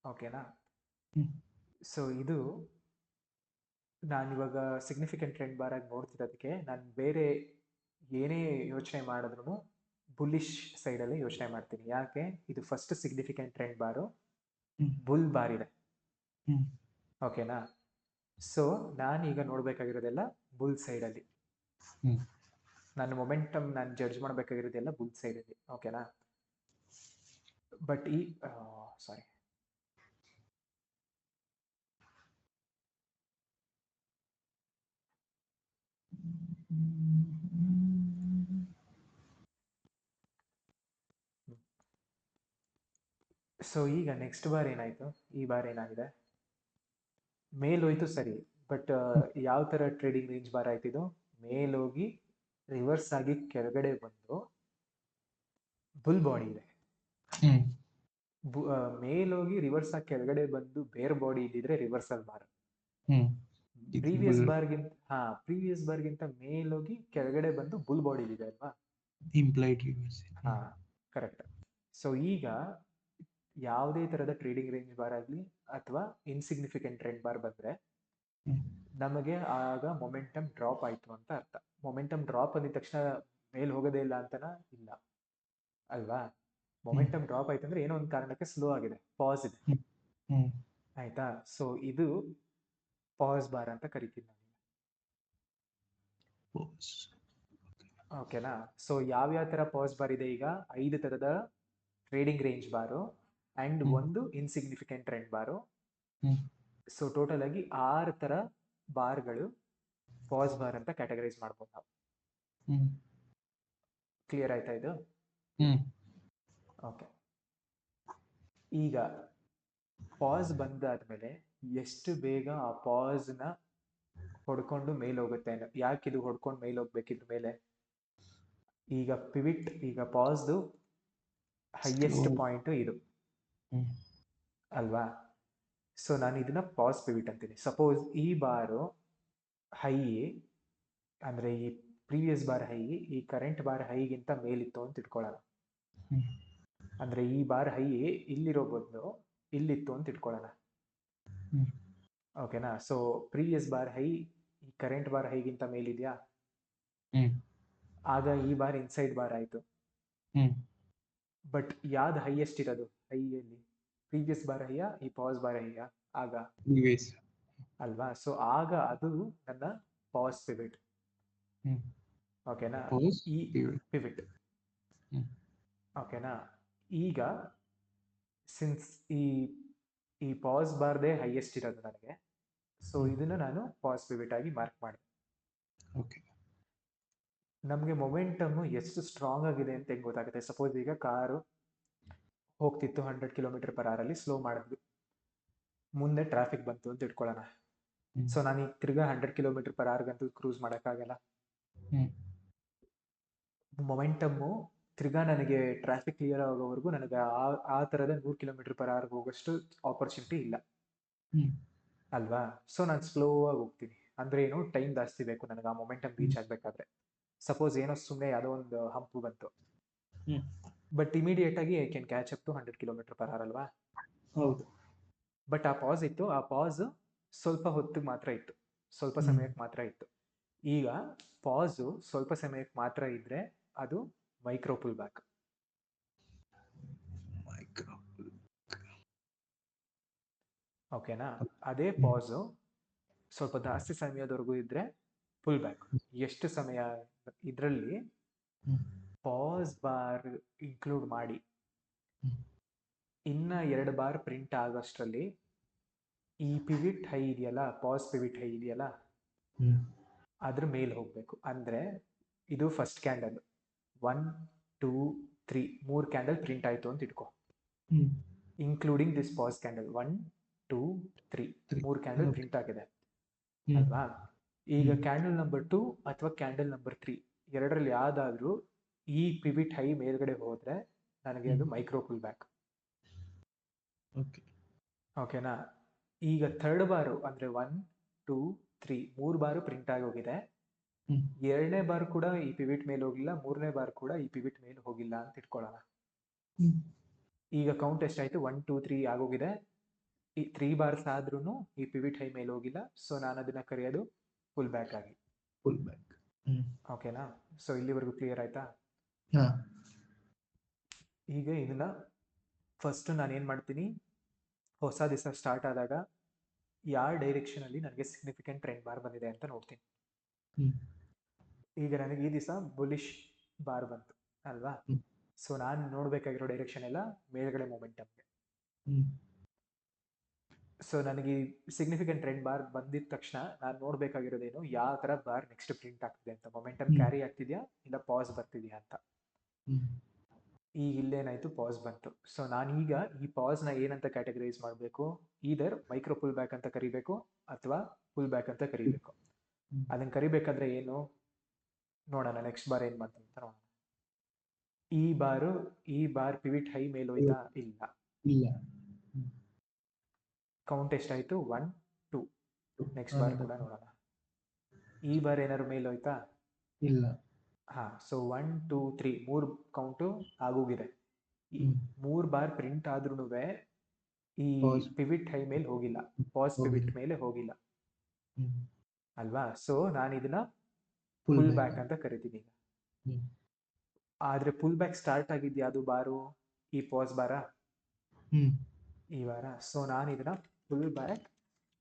ಓಕೆನಾ. ಸೊ ಇದು ನಾನಿವಾಗ ಸಿಗ್ನಿಫಿಕೆಂಟ್ ಟ್ರೆಂಡ್ ಬಾರ್ ಆಗಿ ನೋಡ್ತಿರೋದಕ್ಕೆ ನಾನು ಬೇರೆ ಏನೇ ಯೋಚನೆ ಮಾಡಿದ್ರು ಬುಲ್ಲಿಶ್ ಸೈಡಲ್ಲಿ ಯೋಚನೆ ಮಾಡ್ತೀನಿ. ಯಾಕೆ, ಇದು first significant trend bar, bull bar ಇದೆ, ಓಕೆನಾ. ಸೊ ನಾನೀಗ ನೋಡ್ಬೇಕಾಗಿರೋದೆಲ್ಲ ಬುಲ್ ಸೈಡಲ್ಲಿ, ನನ್ನ ಮೊಮೆಂಟಮ್ ನಾನು ಜಡ್ಜ್ ಮಾಡಬೇಕಾಗಿರೋದೆಲ್ಲ ಬುಲ್ ಸೈಡಲ್ಲಿ, ಓಕೆನಾ. ಬಟ್ ಸಾರಿ, ಸೊ ಈಗ ನೆಕ್ಸ್ಟ್ ಬಾರ್ ಏನಾಯ್ತು, ಈ ಬಾರ್ ಏನಾಗಿದೆ, ಮೇಲೋಯ್ತು ಸರಿ, ಬಟ್ ಯಾವ ಥರ ಟ್ರೇಡಿಂಗ್ ರೇಂಜ್ ಬಾರ್ ಆಯ್ತಿದ್ದು, ಮೇಲೋಗಿ ರಿವರ್ಸ್ ಆಗಿ ಕೆಳಗಡೆ ಬಂದು ಬುಲ್ ಬಾಡಿ ಇದೆ. ಮೇಲೋಗಿ ರಿವರ್ಸ್ ಆಗಿ ಕೆಳಗಡೆ ಬಂದು ಬೇರ್ ಬಾಡಿ ಇದ್ದಿದ್ರೆ ರಿವರ್ಸಲ್ ಬಾರ್. ಪ್ರೀವಿಯಸ್ ಬಾರ್ಗಿಂತ ಮೇಲೋಗಿ ಕೆಳಗಡೆ ಬಂದು ಬುಲ್ ಬಾಡಿ ಇದೆ ಅಲ್ವಾ, ಇಂಪ್ಲೈಡ್ ರಿವರ್ಸ್. ಕರೆಕ್ಟ್. ಸೊ ಈಗ ಯಾವುದೇ ತರದ ಟ್ರೇಡಿಂಗ್ ರೇಂಜ್ ಬಾರ್ ಆಗಲಿ ಅಥವಾ ಇನ್ಸಿಗ್ನಿಫಿಕೆಂಟ್ ಟ್ರೆಂಡ್ ಬಾರ್ ಬಂದ್ರೆ ನಮಗೆ ಆಗ ಮೊಮೆಂಟಮ್ ಡ್ರಾಪ್ ಆಯ್ತು ಅಂತ ಅರ್ಥ. ಮೊಮೆಂಟಮ್ ಡ್ರಾಪ್ ಅಂದಿದ ತಕ್ಷಣ ಮೇಲ್ ಹೋಗೋದೇ ಇಲ್ಲ ಅಂತನಾ, ಇಲ್ಲ ಅಲ್ವಾ. ಮೊಮೆಂಟಮ್ ಡ್ರಾಪ್ ಆಯ್ತು ಅಂದ್ರೆ ಏನೋ ಒಂದು ಕಾರಣಕ್ಕೆ ಸ್ಲೋ ಆಗಿದೆ, ಪಾಸ್ ಇದೆ, ಆಯ್ತಾ. ಸೊ ಇದು ಪಾಸ್ ಬಾರ್ ಅಂತ ಕರಿತೀನಿ ನಾನು, ಓಕೆನಾ. ಸೊ ಯಾವ್ಯಾವ ತರ ಪಾಸ್ ಬಾರ್ ಇದೆ, ಈಗ 5 ಥರದ ಟ್ರೇಡಿಂಗ್ ರೇಂಜ್ ಬಾರು ಅಂಡ್ ಒಂದು ಇನ್ಸಿಗ್ನಿಫಿಕೆಂಟ್ ಟ್ರೆಂಡ್ ಬಾರು. ಸೊ ಟೋಟಲ್ ಆಗಿ 6 ಥರ ಬಾರ್ಗಳು ಪಾಸ್ ಬಾರ್ ಅಂತ ಕ್ಯಾಟಗರೈಸ್ ಮಾಡ್ಬೋದು ನಾವು. ಕ್ಲಿಯರ್ ಆಯ್ತಾ ಇದು, ಓಕೆ. ಈಗ ಪಾಸ್ ಬಂದಾದ್ಮೇಲೆ ಎಷ್ಟು ಬೇಗ ಆ ಪಾಸ್ನ ಹೊಡ್ಕೊಂಡು ಮೇಲ್ ಹೋಗುತ್ತೆ, ಯಾಕೆ ಇದು ಹೊಡ್ಕೊಂಡು ಮೇಲ್ ಹೋಗ್ಬೇಕಿದ್ರ ಮೇಲೆ, ಈಗ ಪಿವಿಟ್, ಈಗ ಪಾಸ್ದು ಹೈಯೆಸ್ಟ್ ಪಾಯಿಂಟ್ ಇದು ಅಲ್ವಾ. ಸೊ ನಾನು ಇದನ್ನ ಪಾಸ್ ಪಿವಿಟ್ ಅಂತೀನಿ. ಸಪೋಸ್ ಈ ಬಾರು ಹೈ, ಅಂದ್ರೆ ಈ ಪ್ರೀವಿಯಸ್ ಬಾರ್ ಹೈ ಈ ಕರೆಂಟ್ ಬಾರ್ ಹೈಗಿಂತ ಮೇಲಿತ್ತು ಅಂತ ಇಟ್ಕೊಳ್ಳೋಣ, ಅಂದ್ರೆ ಈ ಬಾರ್ ಹೈ ಇಲ್ಲಿರೋ ಬದಲು ಇಲ್ಲಿತ್ತು ಅಂತ ಇಟ್ಕೊಳ್ಳೋಣ, ಓಕೆನಾ. ಸೊ ಪ್ರೀವಿಯಸ್ ಬಾರ್ ಹೈ ಈ ಕರೆಂಟ್ ಬಾರ್ ಹೈಗಿಂತ ಮೇಲಿದೆಯಾ, ಹ್ಮ್ ಆಗ ಈ ಬಾರ್ ಇನ್ಸೈಡ್ ಬಾರ್ ಆಯಿತು. ಹ್ಮ್ ಬಟ್ ಯಾವ್ದು ಹೈಯೆಸ್ಟ್ ಇರೋದು ಹೈಯಲ್ಲಿ, ಪ್ರೀವಿಯಸ್ ಬಾರ್ ಹೈಯ ಈ ಪಾಸ್ ಬಾರ್ ಹೈಯ ಆಗ, ಪ್ರೀವಿಯಸ್. ಅಲ್ವಾ. ಸೊ ಆಗ ಅದು ನನ್ನ ಪಾಸ್ ಪಿವಿಟ್. ಹ್ಮ್ ಓಕೆನಾ. Pause, ಈ pivot. ಪಿವಿಟ್. ಹ್ಮ್ ಓಕೆನಾ. ಈಗ ಸಿನ್ಸ್ ಈ ಪಾಸ್ ಬಾರ್ದೇ ಹೈಯೆಸ್ಟ್ ಇರೋದು ನನಗೆ, ಸೊ ಇದನ್ನ ನಾನು ಪಾಸ್ ಪಿವಿಟ್ ಆಗಿ ಮಾರ್ಕ್ ಮಾಡಿ. ಓಕೆ. ನಮಗೆ ಮೊಮೆಂಟಮ್ ಎಷ್ಟು ಸ್ಟ್ರಾಂಗ್ ಆಗಿದೆ ಅಂತ ಹೆಂಗೆ ಗೊತ್ತಾಗುತ್ತೆ. ಸಪೋಸ್ ಈಗ ಕಾರು ಹೋಗ್ತಿತ್ತು 100 km/h ಅಲ್ಲಿ, ಸ್ಲೋ ಮಾಡಿದ್ವಿ, ಮುಂದೆ ಟ್ರಾಫಿಕ್ ಬಂತು ಅಂತ ಇಟ್ಕೊಳ್ಳೋಣ. ಸೊ ನಾನು ಈಗ ತಿರ್ಗಾ 100 km/h ಗಂತೂ ಕ್ರೂಸ್ ಮಾಡೋಕ್ಕಾಗಲ್ಲ. ಮೊಮೆಂಟಮ್ಮು ತಿರ್ಗಾ ನನಗೆ ಟ್ರಾಫಿಕ್ ಕ್ಲಿಯರ್ ಆಗೋವರೆಗೂ ನನಗೆ ಆ ಥರದ 100 km/h ಹೋಗೋಷ್ಟು ಆಪರ್ಚುನಿಟಿ ಇಲ್ಲ, ಅಲ್ವಾ. ಸೊ ನಾನು ಸ್ಲೋ ಆಗಿ ಹೋಗ್ತೀನಿ. ಅಂದ್ರೆ ಏನು, ಟೈಮ್ ಜಾಸ್ತಿ ಬೇಕು ನನಗೆ ಆ ಮೊಮೆಂಟಮ್ ರೀಚ್ ಆಗಬೇಕಾದ್ರೆ. ಸಪೋಸ್ ಏನೋ ಸುಮ್ಮನೆ ಯಾವುದೋ ಒಂದು ಹಂಪು ಬಂತು, ಬಟ್ ಇಮಿಡಿಯೇಟ್ ಆಗಿ I can catch up to 100 km/h ಅಲ್ವಾ. ಹೌದು. ಬಟ್ ಆ ಪಾಸ್ ಇತ್ತು, ಆ ಪಾಸ್ ಸ್ವಲ್ಪ ಹೊತ್ತಿಗೆ ಮಾತ್ರ ಇತ್ತು, ಸ್ವಲ್ಪ ಸಮಯಕ್ಕೆ ಮಾತ್ರ ಇತ್ತು. ಈಗ ಪಾಸು ಸ್ವಲ್ಪ ಸಮಯಕ್ಕೆ ಮಾತ್ರ ಇದ್ರೆ ಅದು ಮೈಕ್ರೋ ಪುಲ್ ಬ್ಯಾಕ್. ಓಕೆನಾ. ಅದೇ ಪಾಸು ಸ್ವಲ್ಪ ಜಾಸ್ತಿ ಸಮಯದವರೆಗೂ ಇದ್ರೆ ಪುಲ್ ಬ್ಯಾಕ್. ಎಷ್ಟು ಸಮಯ ಇದರಲ್ಲಿ ಪಾಸ್ ಬಾರ್ ಇನ್ಕ್ಲೂಡ್ ಮಾಡಿ ಇನ್ನ 2 ಬಾರ್ ಪ್ರಿಂಟ್ ಆಗೋಷ್ಟರಲ್ಲಿ ಈ ಪಿವಿಟ್ ಹೈ ಇದೆಯಲ್ಲ, ಪಾಸ್ ಪಿವಿಟ್ ಹೈ ಇದೆಯಲ್ಲ, ಅದ್ರ ಮೇಲೆ ಹೋಗ್ಬೇಕು. ಅಂದ್ರೆ ಇದು ಫಸ್ಟ್ ಕ್ಯಾಂಡಲ್ 1 2 3 3 ಕ್ಯಾಂಡಲ್ ಪ್ರಿಂಟ್ ಆಯ್ತು ಅಂತ ಇಟ್ಕೋ, including this pass candle 1 2 3 3 candle print ಆಗಿದೆ ಅಲ್ವಾ. ಈಗ ಕ್ಯಾಂಡಲ್ ನಂಬರ್ 2 ಅಥವಾ ಕ್ಯಾಂಡಲ್ ನಂಬರ್ 3 ಎರಡರಲ್ಲಿ ಯಾವ್ದಾದ್ರು ಈ ಪಿವಿಟ್ ಹೈ ಮೇಲ್ಗಡೆ ಹೋದ್ರೆ ನನಗೆ ಅದು ಮೈಕ್ರೋ ಪುಲ್ ಬ್ಯಾಕ್. ಓಕೆನಾ. ಈಗ ಥರ್ಡ್ ಬಾರು ಅಂದ್ರೆ 1 2 3 3 ಬಾರು ಪ್ರಿಂಟ್ ಆಗಿ ಹೋಗಿದೆ, 2ನೇ ಬಾರ್ ಕೂಡ ಈ ಪಿವಿಟ್ ಮೇಲೆ ಹೋಗಿಲ್ಲ, 3ನೇ ಬಾರ್ ಕೂಡ ಈ ಪಿವಿಟ್ ಮೇಲೆ ಹೋಗಿಲ್ಲ ಅಂತ ಇಟ್ಕೊಳ್ಳೋಣ. ಈಗ ಕೌಂಟ್ ಎಷ್ಟಾಯ್ತು, 1 2 3 ಆಗೋಗಿದೆ. ಈ 3 ಬಾರ್ಸ್ ಆದ್ರೂ ಈ ಪಿವಿಟ್ ಹೈ ಮೇಲೆ ಹೋಗಿಲ್ಲ, ಸೊ ನಾನು ಅದನ್ನ ಕರೆಯೋದು ಪುಲ್ ಬ್ಯಾಕ್ ಆಗಿ. ಓಕೆನಾ. ಸೊ ಇಲ್ಲಿವರೆಗೂ ಕ್ಲಿಯರ್ ಆಯ್ತಾ. ಈಗ ಇದನ್ನ ಫಸ್ಟ್ ನಾನು ಏನ್ ಮಾಡ್ತೀನಿ, ಹೊಸ ದಿವಸ ಸ್ಟಾರ್ಟ್ ಆದಾಗ ಯಾವ ಡೈರೆಕ್ಷನ್ ಅಲ್ಲಿ ನನಗೆ ಸಿಗ್ನಿಫಿಕೆಂಟ್ ಟ್ರೆಂಡ್ ಬಾರ್ ಬಂದಿದೆ ಅಂತ ನೋಡ್ತೀನಿ. ಈಗ ನನಗೆ ಈ ದಿವಸ ಬುಲಿಶ್ ಬಾರ್ ಬಂತು ಅಲ್ವಾ. ಸೊ ನಾನು ನೋಡ್ಬೇಕಾಗಿರೋ ಡೈರೆಕ್ಷನ್ ಎಲ್ಲ ಮೇಲ್ಗಡೆ ಮೊಮೆಂಟಮ್ಗೆ. ಸೊ ನನಗೆ ಸಿಗ್ನಿಫಿಕೆಂಟ್ ಟ್ರೆಂಡ್ ಬಾರ್ ಬಂದಿದ ತಕ್ಷಣ ನಾನು ನೋಡ್ಬೇಕಾಗಿರೋದೇನು, ಯಾವ ತರ ಬಾರ್ ನೆಕ್ಸ್ಟ್ ಪ್ರಿಂಟ್ ಆಗ್ತಿದೆ ಅಂತ. ಮೊಮೆಂಟಮ್ ಕ್ಯಾರಿ ಆಗ್ತಿದ್ಯಾ ಇಲ್ಲ ಪಾಸ್ ಬರ್ತಿದ್ಯಾ ಅಂತ. ಈಗ ಇಲ್ಲೇನಾಯ್ತು, ಪಾಸ್ ಬಂತು. ಸೊ ನಾನೀಗ ಈ ಪಾಸ್ ನ ಏನಂತ ಕ್ಯಾಟಗರೈಸ್ ಮಾಡಬೇಕು, ಈದರ್ ಮೈಕ್ರೋ ಪುಲ್ ಬ್ಯಾಕ್ ಅಂತ ಕರಿಬೇಕು ಅಥವಾ ಪುಲ್ ಬ್ಯಾಕ್ ಅಂತ ಕರಿಬೇಕು. ಅದನ್ನ ಕರಿಬೇಕಾದ್ರೆ ಏನು ನೋಡೋಣ, ನೆಕ್ಸ್ಟ್ ಬಾರ್ ಏನ್ ಮಾಡ್ತೀನಿ ಅಂತ ನೋಡೋಣ. ಈ ಬಾರ್ ಪಿವಿಟ್ ಹೈ ಮೇಲೆ ಹೋಯ್ತಾ, ಇಲ್ಲ. ಕೌಂಟ್ ಎಷ್ಟಾಯ್ತು, 1 2. ನೆಕ್ಸ್ಟ್ ಬಾರ್ ಕೂಡ ನೋಡೋಣ. ಈ ಬಾರ್ ಏನಾದ್ರು ಮೇಲೆ ಹೋಯ್ತಾ, ಇಲ್ಲ. ಹಾ. ಸೊ 1 2 3 3 ಕೌಂಟು ಆಗೋಗಿದೆ. ಈ 3 ಬಾರ್ ಪ್ರಿಂಟ್ ಆದ್ರೂ ಈ ಪಿವಿಟ್ ಹೈ ಮೇಲೆ ಹೋಗಿಲ್ಲ, ಪಾಸ್ ಪಿವಿಟ್ ಮೇಲೆ ಹೋಗಿಲ್ಲ ಅಲ್ವಾ. ಸೊ ನಾನು ಇದನ್ನ ಪುಲ್ ಬ್ಯಾಕ್ ಅಂತ ಕರಿತೀನಿ. ಆದ್ರೆ ಪುಲ್ ಬ್ಯಾಕ್ ಸ್ಟಾರ್ಟ್ ಆಗಿದ್ಯಾ ಅದು ಬಾರು ಈ ಪಾಸ್ ಬಾರ ಈ ವಾರ. ಸೊ ನಾನು ಇದನ್ನ ಪುಲ್ ಬ್ಯಾಕ್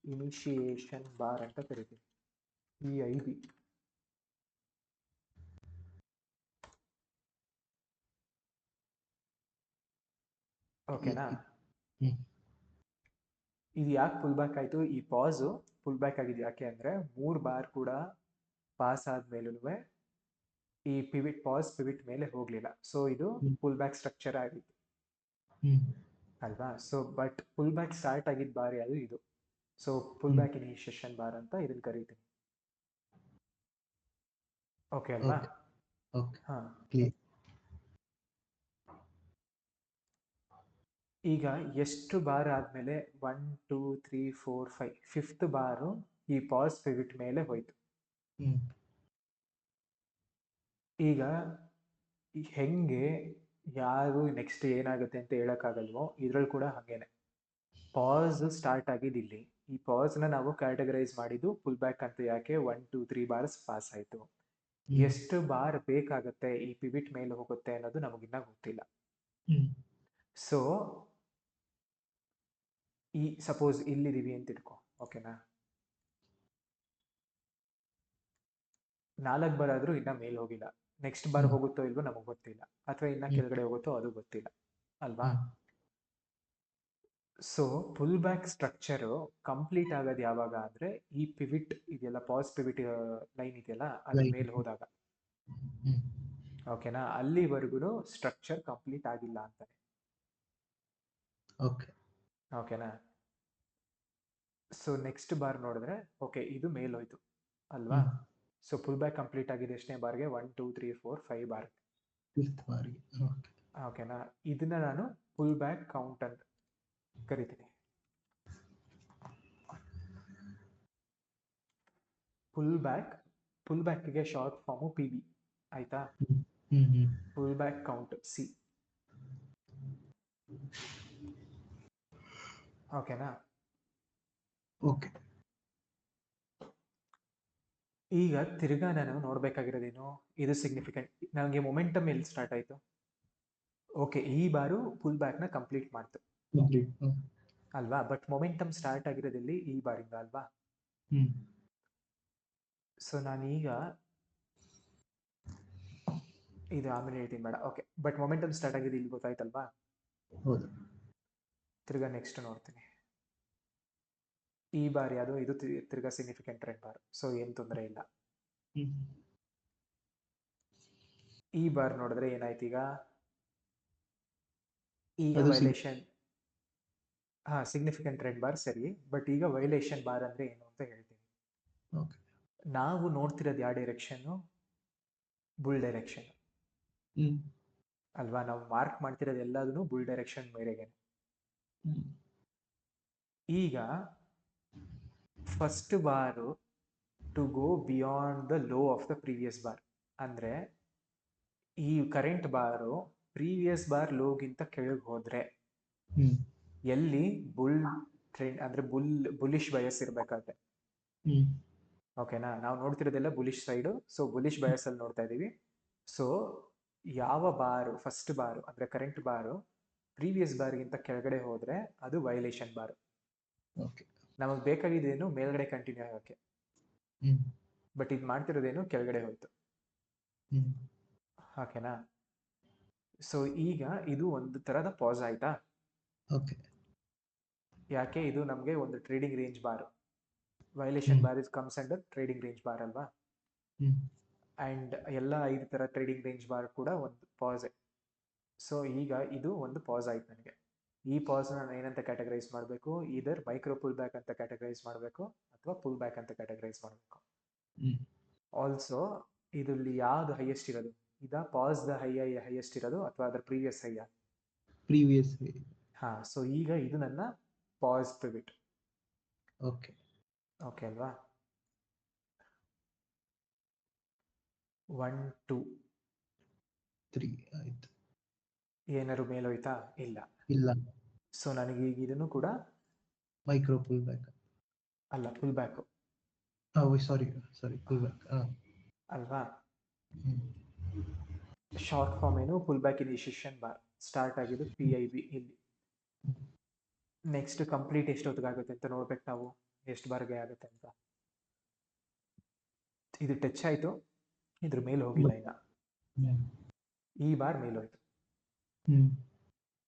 ಇನಿಷಿಯೇಷನ್ ಬಾರ್ ಅಂತ ಕರಿತೀನಿ, EIB. ಓಕೆನಾ. ಇದು ಯಾಕೆ ಪುಲ್ ಬ್ಯಾಕ್ ಆಯ್ತು, ಈ ಪಾಸು ಪುಲ್ ಬ್ಯಾಕ್ ಆಗಿದೆ ಯಾಕೆ ಅಂದ್ರೆ 3 ಬಾರ್ ಕೂಡ ಪಾಸ್ ಆದ್ಮೇಲೂ ಈ ಪಿವಿಟ್ ಪಾಸ್ ಪಿವಿಟ್ ಮೇಲೆ ಹೋಗ್ಲಿಲ್ಲ. ಸೊ ಇದು ಪುಲ್ ಬ್ಯಾಕ್ ಸ್ಟ್ರಕ್ಚರ್ ಆಗಿತ್ತು ಅಲ್ವಾ. So but full back start ಆಗಿದ್ದ ಬಾರ್ ಯಾವುದು, ಇದು. So pull back initiation bar ಅಂತ ಇದನ್ನ ಕರೀತೀನಿ. ಓಕೆ ಅಲ್ವಾ. ಹಾ. ಈಗ ಎಷ್ಟು ಬಾರ್ ಆದ್ಮೇಲೆ 1 2 3 4 5 ಫಿಫ್ತ್ ಬಾರು ಈ ಪಾಸ್ ಪಿವಿಟ್ ಮೇಲೆ ಹೋಯ್ತು. ಈಗ ಹೆಂಗೆ ಯಾರು ನೆಕ್ಸ್ಟ್ ಏನಾಗುತ್ತೆ ಅಂತ ಹೇಳಕ್ಕಾಗಲ್ವೋ, ಇದ್ರಲ್ಲಿ ಕೂಡ ಹಾಗೇನೆ ಪಾಸ್ ಸ್ಟಾರ್ಟ್ ಆಗಿದ್ದು ಇಲ್ಲಿ. ಈ ಪಾಸ್ನ ನಾವು ಕ್ಯಾಟಗರೈಸ್ ಮಾಡಿದ್ದು ಪುಲ್ ಬ್ಯಾಕ್ ಅಂತ. ಯಾಕೆ 1 2 3 ಬಾರ್ಸ್ ಪಾಸ್ ಆಯಿತು. ಎಷ್ಟು ಬಾರ್ ಬೇಕಾಗುತ್ತೆ ಈ ಪಿವಿಟ್ ಮೇಲೆ ಹೋಗುತ್ತೆ ಅನ್ನೋದು ನಮಗಿನ್ನ ಗೊತ್ತಿಲ್ಲ. ಸೊ ಈ ಸಪೋಸ್ ಇಲ್ಲಿದೀವಿ ಅಂತ ಇಟ್ಕೋ, ಓಕೆನಾ, 4 ಬಾರ್ ಆದ್ರೂ ಇನ್ನ ಮೇಲ್ ಹೋಗಿಲ್ಲ. ನೆಕ್ಸ್ಟ್ ಬಾರ್ ಹೋಗುತ್ತೋ ಇಲ್ವೋ ನಮಗೆ ಗೊತ್ತಿಲ್ಲ, ಅಥವಾ ಇನ್ನ ಕೆಳಗಡೆ ಹೋಗುತ್ತೋ ಅದು ಗೊತ್ತಿಲ್ಲ ಅಲ್ವಾ. So pull back structure complete ಆಗೋದು ಯಾವಾಗ ಅಂದ್ರೆ ಈ ಪಿವಿಟ್ ಇದೆಯಲ್ಲ, ಪಾಸ್ ಪಿವಿಟ್ ಲೈನ್ ಇದೆಯಲ್ಲ, ಅದ್ರ ಮೇಲೆ ಹೋದಾಗ. ಓಕೆನಾ, ಅಲ್ಲಿವರೆಗೂ ಸ್ಟ್ರಕ್ಚರ್ ಕಂಪ್ಲೀಟ್ ಆಗಿಲ್ಲ ಅಂತಾನೆ. ಓಕೆನಾ. ಸೊ ನೆಕ್ಸ್ಟ್ ಬಾರ್ ನೋಡಿದ್ರೆ ಓಕೆ ಇದು ಮೇಲ್ ಹೋಯ್ತು ಅಲ್ವಾ. ಸೊ ಪುಲ್ ಬ್ಯಾಕ್ ಕಂಪ್ಲೀಟ್ ಆಗಿದೆ ಎಷ್ಟನೇ ಬಾರ್ಗೆ? 1 2 3 4 5 ಬಾರ್. ಓಕೆನಾ, ಇದನ್ನ ನಾನು ಪುಲ್ ಬ್ಯಾಕ್ ಕೌಂಟ್ ಅಂತ ಕರಿತೀನಿ. ಪುಲ್ ಬ್ಯಾಕ್ಗೆ ಶಾರ್ಟ್ ಫಾರ್ಮು ಪಿ ಬಿ, ಆಯ್ತಾ. Pull back count C. ಓಕೆನಾ. ಈಗ ತಿರ್ಗಾ ನಾನು ನೋಡ್ಬೇಕಾಗಿರೋದೇನು, ಇದು ಸಿಗ್ನಿಫಿಕೆಂಟ್. ನನಗೆ ಮೊಮೆಂಟಮ್ ಎಲ್ಲಿ ಸ್ಟಾರ್ಟ್ ಆಯ್ತು? ಓಕೆ, ಈ ಬಾರು ಪುಲ್ ಬ್ಯಾಕ್ ನ ಕಂಪ್ಲೀಟ್ ಮಾಡ್ತು ಅಲ್ವಾ. ಬಟ್ ಮೊಮೆಂಟಮ್ ಸ್ಟಾರ್ಟ್ ಆಗಿರೋದಲ್ಲಿ ಈ ಬಾರಿಂದ ಅಲ್ವಾ. ಸೊ ನಾನೀಗ ಇದು ಆಮೇಲೆ ಹೇಳ್ತೀನಿ ಬೇಡ. ಓಕೆ, ಬಟ್ ಮೊಮೆಂಟಮ್ ಸ್ಟಾರ್ಟ್ ಆಗಿದೆ ಇಲ್ಲಿ, ಗೊತ್ತಾಯ್ತಲ್ವಾ. ತಿರ್ಗಾ ನೆಕ್ಸ್ಟ್ ನೋಡ್ತೀನಿ. ಈ ಬಾರಿ ಅದು ಇದು ತಿರ್ಗಾ ಸಿಗ್ನಿಫಿಕೆಂಟ್ ಟ್ರೆಂಡ್ ಬಾರ್. ಸೊ ಏನ್ ತೊಂದರೆ ಇಲ್ಲ. ಈ ಬಾರ್ ನೋಡಿದ್ರೆ ಏನಾಯ್ತು ಈಗ ವೈಲೇಷನ್. ಸಿಗ್ನಿಫಿಕೆಂಟ್ ಟ್ರೆಂಡ್ ಬಾರ್ ಸರಿ, ಬಟ್ ಈಗ ವೈಲೇಷನ್ ಬಾರ್ ಅಂದ್ರೆ ಏನು ಅಂತ ಹೇಳ್ತೀನಿ. ನಾವು ನೋಡ್ತಿರೋದು ಯಾವ ಡೈರೆಕ್ಷನ್? ಬುಲ್ ಡೈರೆಕ್ಷನ್ ಅಲ್ವಾ. ನಾವು ಮಾರ್ಕ್ ಮಾಡ್ತಿರೋದು ಎಲ್ಲದೂ ಬುಲ್ ಡೈರೆಕ್ಷನ್ ಮೇರೆಗೆ. ಈಗ first bar to go beyond the low of the previous bar, ಅಂದ್ರೆ ಈ ಕರೆಂಟ್ ಬಾರು ಪ್ರೀವಿಯಸ್ ಬಾರ್ ಲೋಗಿಂತ ಕೆಳಗೆ ಹೋದ್ರೆ ಎಲ್ಲಿ ಬುಲ್ ಟ್ರೆಂಡ್ ಅಂದ್ರೆ ಬುಲಿಶ್ ಬಯಸ್ ಇರ್ಬೇಕಾದ್ರೆ. ಓಕೆನಾ, ನಾವು ನೋಡ್ತಿರೋದೆಲ್ಲ bullish side. So bullish bias ಅಲ್ಲಿ ನೋಡ್ತಾ ಇದೀವಿ. ಸೊ ಯಾವ ಬಾರು ಫಸ್ಟ್ ಬಾರು ಅಂದ್ರೆ ಕರೆಂಟ್ ಬಾರು ಪ್ರೀವಿಯಸ್ ಬಾರ್ಗಿಂತ ಕೆಳಗಡೆ ಹೋದ್ರೆ ಅದು ವೈಲೇಷನ್ ಬಾರ್. ನಮಗ್ ಬೇಕಾಗಿದ್ದೇನು ಮೇಲ್ಗಡೆ ಕಂಟಿನ್ಯೂ ಆಗೋಕೆ, ಬಟ್ ಇದು ಮಾಡ್ತಿರೋದೇನು ಕೆಳಗಡೆ ಹೋಯ್ತು. ಓಕೆನಾ. ಸೊ ಈಗ ಇದು ಒಂದು ತರದ ಪಾಸ್ ಆಯ್ತಾ. ಯಾಕೆ? ಇದು ನಮ್ಗೆ ಒಂದು trading range bar. Violation bar is comes under trading range bar ಅಲ್ವಾ. ಅಂಡ್ ಎಲ್ಲ 5 ತರ ಟ್ರೇಡಿಂಗ್ ರೇಂಜ್ ಬಾರ್ ಕೂಡ ಒಂದು ಪಾಸ್. ಸೊ ಈಗ ಇದು ಒಂದು ಪಾಸ್ ಆಯ್ತು ನನಗೆ. ಈ ಪಾಸ್ ನಾನು ಏನಂತ ಕ್ಯಾಟಗರೈಸ್ ಮಾಡಬೇಕು? ಇದರ್ ಮೈಕ್ರೋ ಪುಲ್ ಬ್ಯಾಕ್ ಅಂತ ಕ್ಯಾಟಗರೈಸ್ ಮಾಡಬೇಕು, ಅಥವಾ ಪುಲ್ ಬ್ಯಾಕ್ ಅಂತ ಕ್ಯಾಟಗರೈಸ್ ಮಾಡಬೇಕು. ಆಲ್ಸೋ ಇದರಲ್ಲಿ ಯಾವ್ದು ಹೈಯೆಸ್ಟ್ ಇರೋದು? ಇದ ಪಾಸ್ ದ ಹೈಯೆಸ್ಟ್ ಇರೋದು, ಅಥವಾ ಅದರ ಪ್ರೀವಿಯಸ್ ಪ್ರೀವಿಯಸ್. ಸೊ ಈಗ ಇದು ನನ್ನ ಪಾಸ್ ಪಿವಿಟ್. ಓಕೆ ಅಲ್ವಾ. 1 2 3 ಆಯ್ತು. ಏನಾರು ಮೇಲೋಯ್ತಾ? ಇಲ್ಲ. ಸೊ ನನಗೆ ಈಗ ಇದನ್ನು ಕೂಡ ಮೈಕ್ರೋ ಪುಲ್ ಬ್ಯಾಕ್ ಅಲ್ಲ, ಪುಲ್ ಬ್ಯಾಕ್. ಸಾರಿ ಪುಲ್ ಬ್ಯಾಕ್ ಅಲ್ವಾ. ಶಾರ್ಟ್ ಫಾರ್ಮ್ ಏನು? Full back initiation bar. Start ಆಗಿದ್ದು PIB ಇಲ್ಲಿ. ನೆಕ್ಸ್ಟ್ ಕಂಪ್ಲೀಟ್ ಎಷ್ಟೊತ್ತಿಗಾಗುತ್ತೆ ಅಂತ ನೋಡ್ಬೇಕು ನಾವು, ಎಷ್ಟು ಬಾರ್ಗೆ ಆಗುತ್ತೆ ಅಂತ. ಇದು ಟಚ್ ಆಯ್ತು, ಇದ್ರ ಮೇಲೆ ಹೋಗಿಲ್ಲ ಈಗ. ಈ ಬಾರ್ ಮೇಲೋಯ್ತು,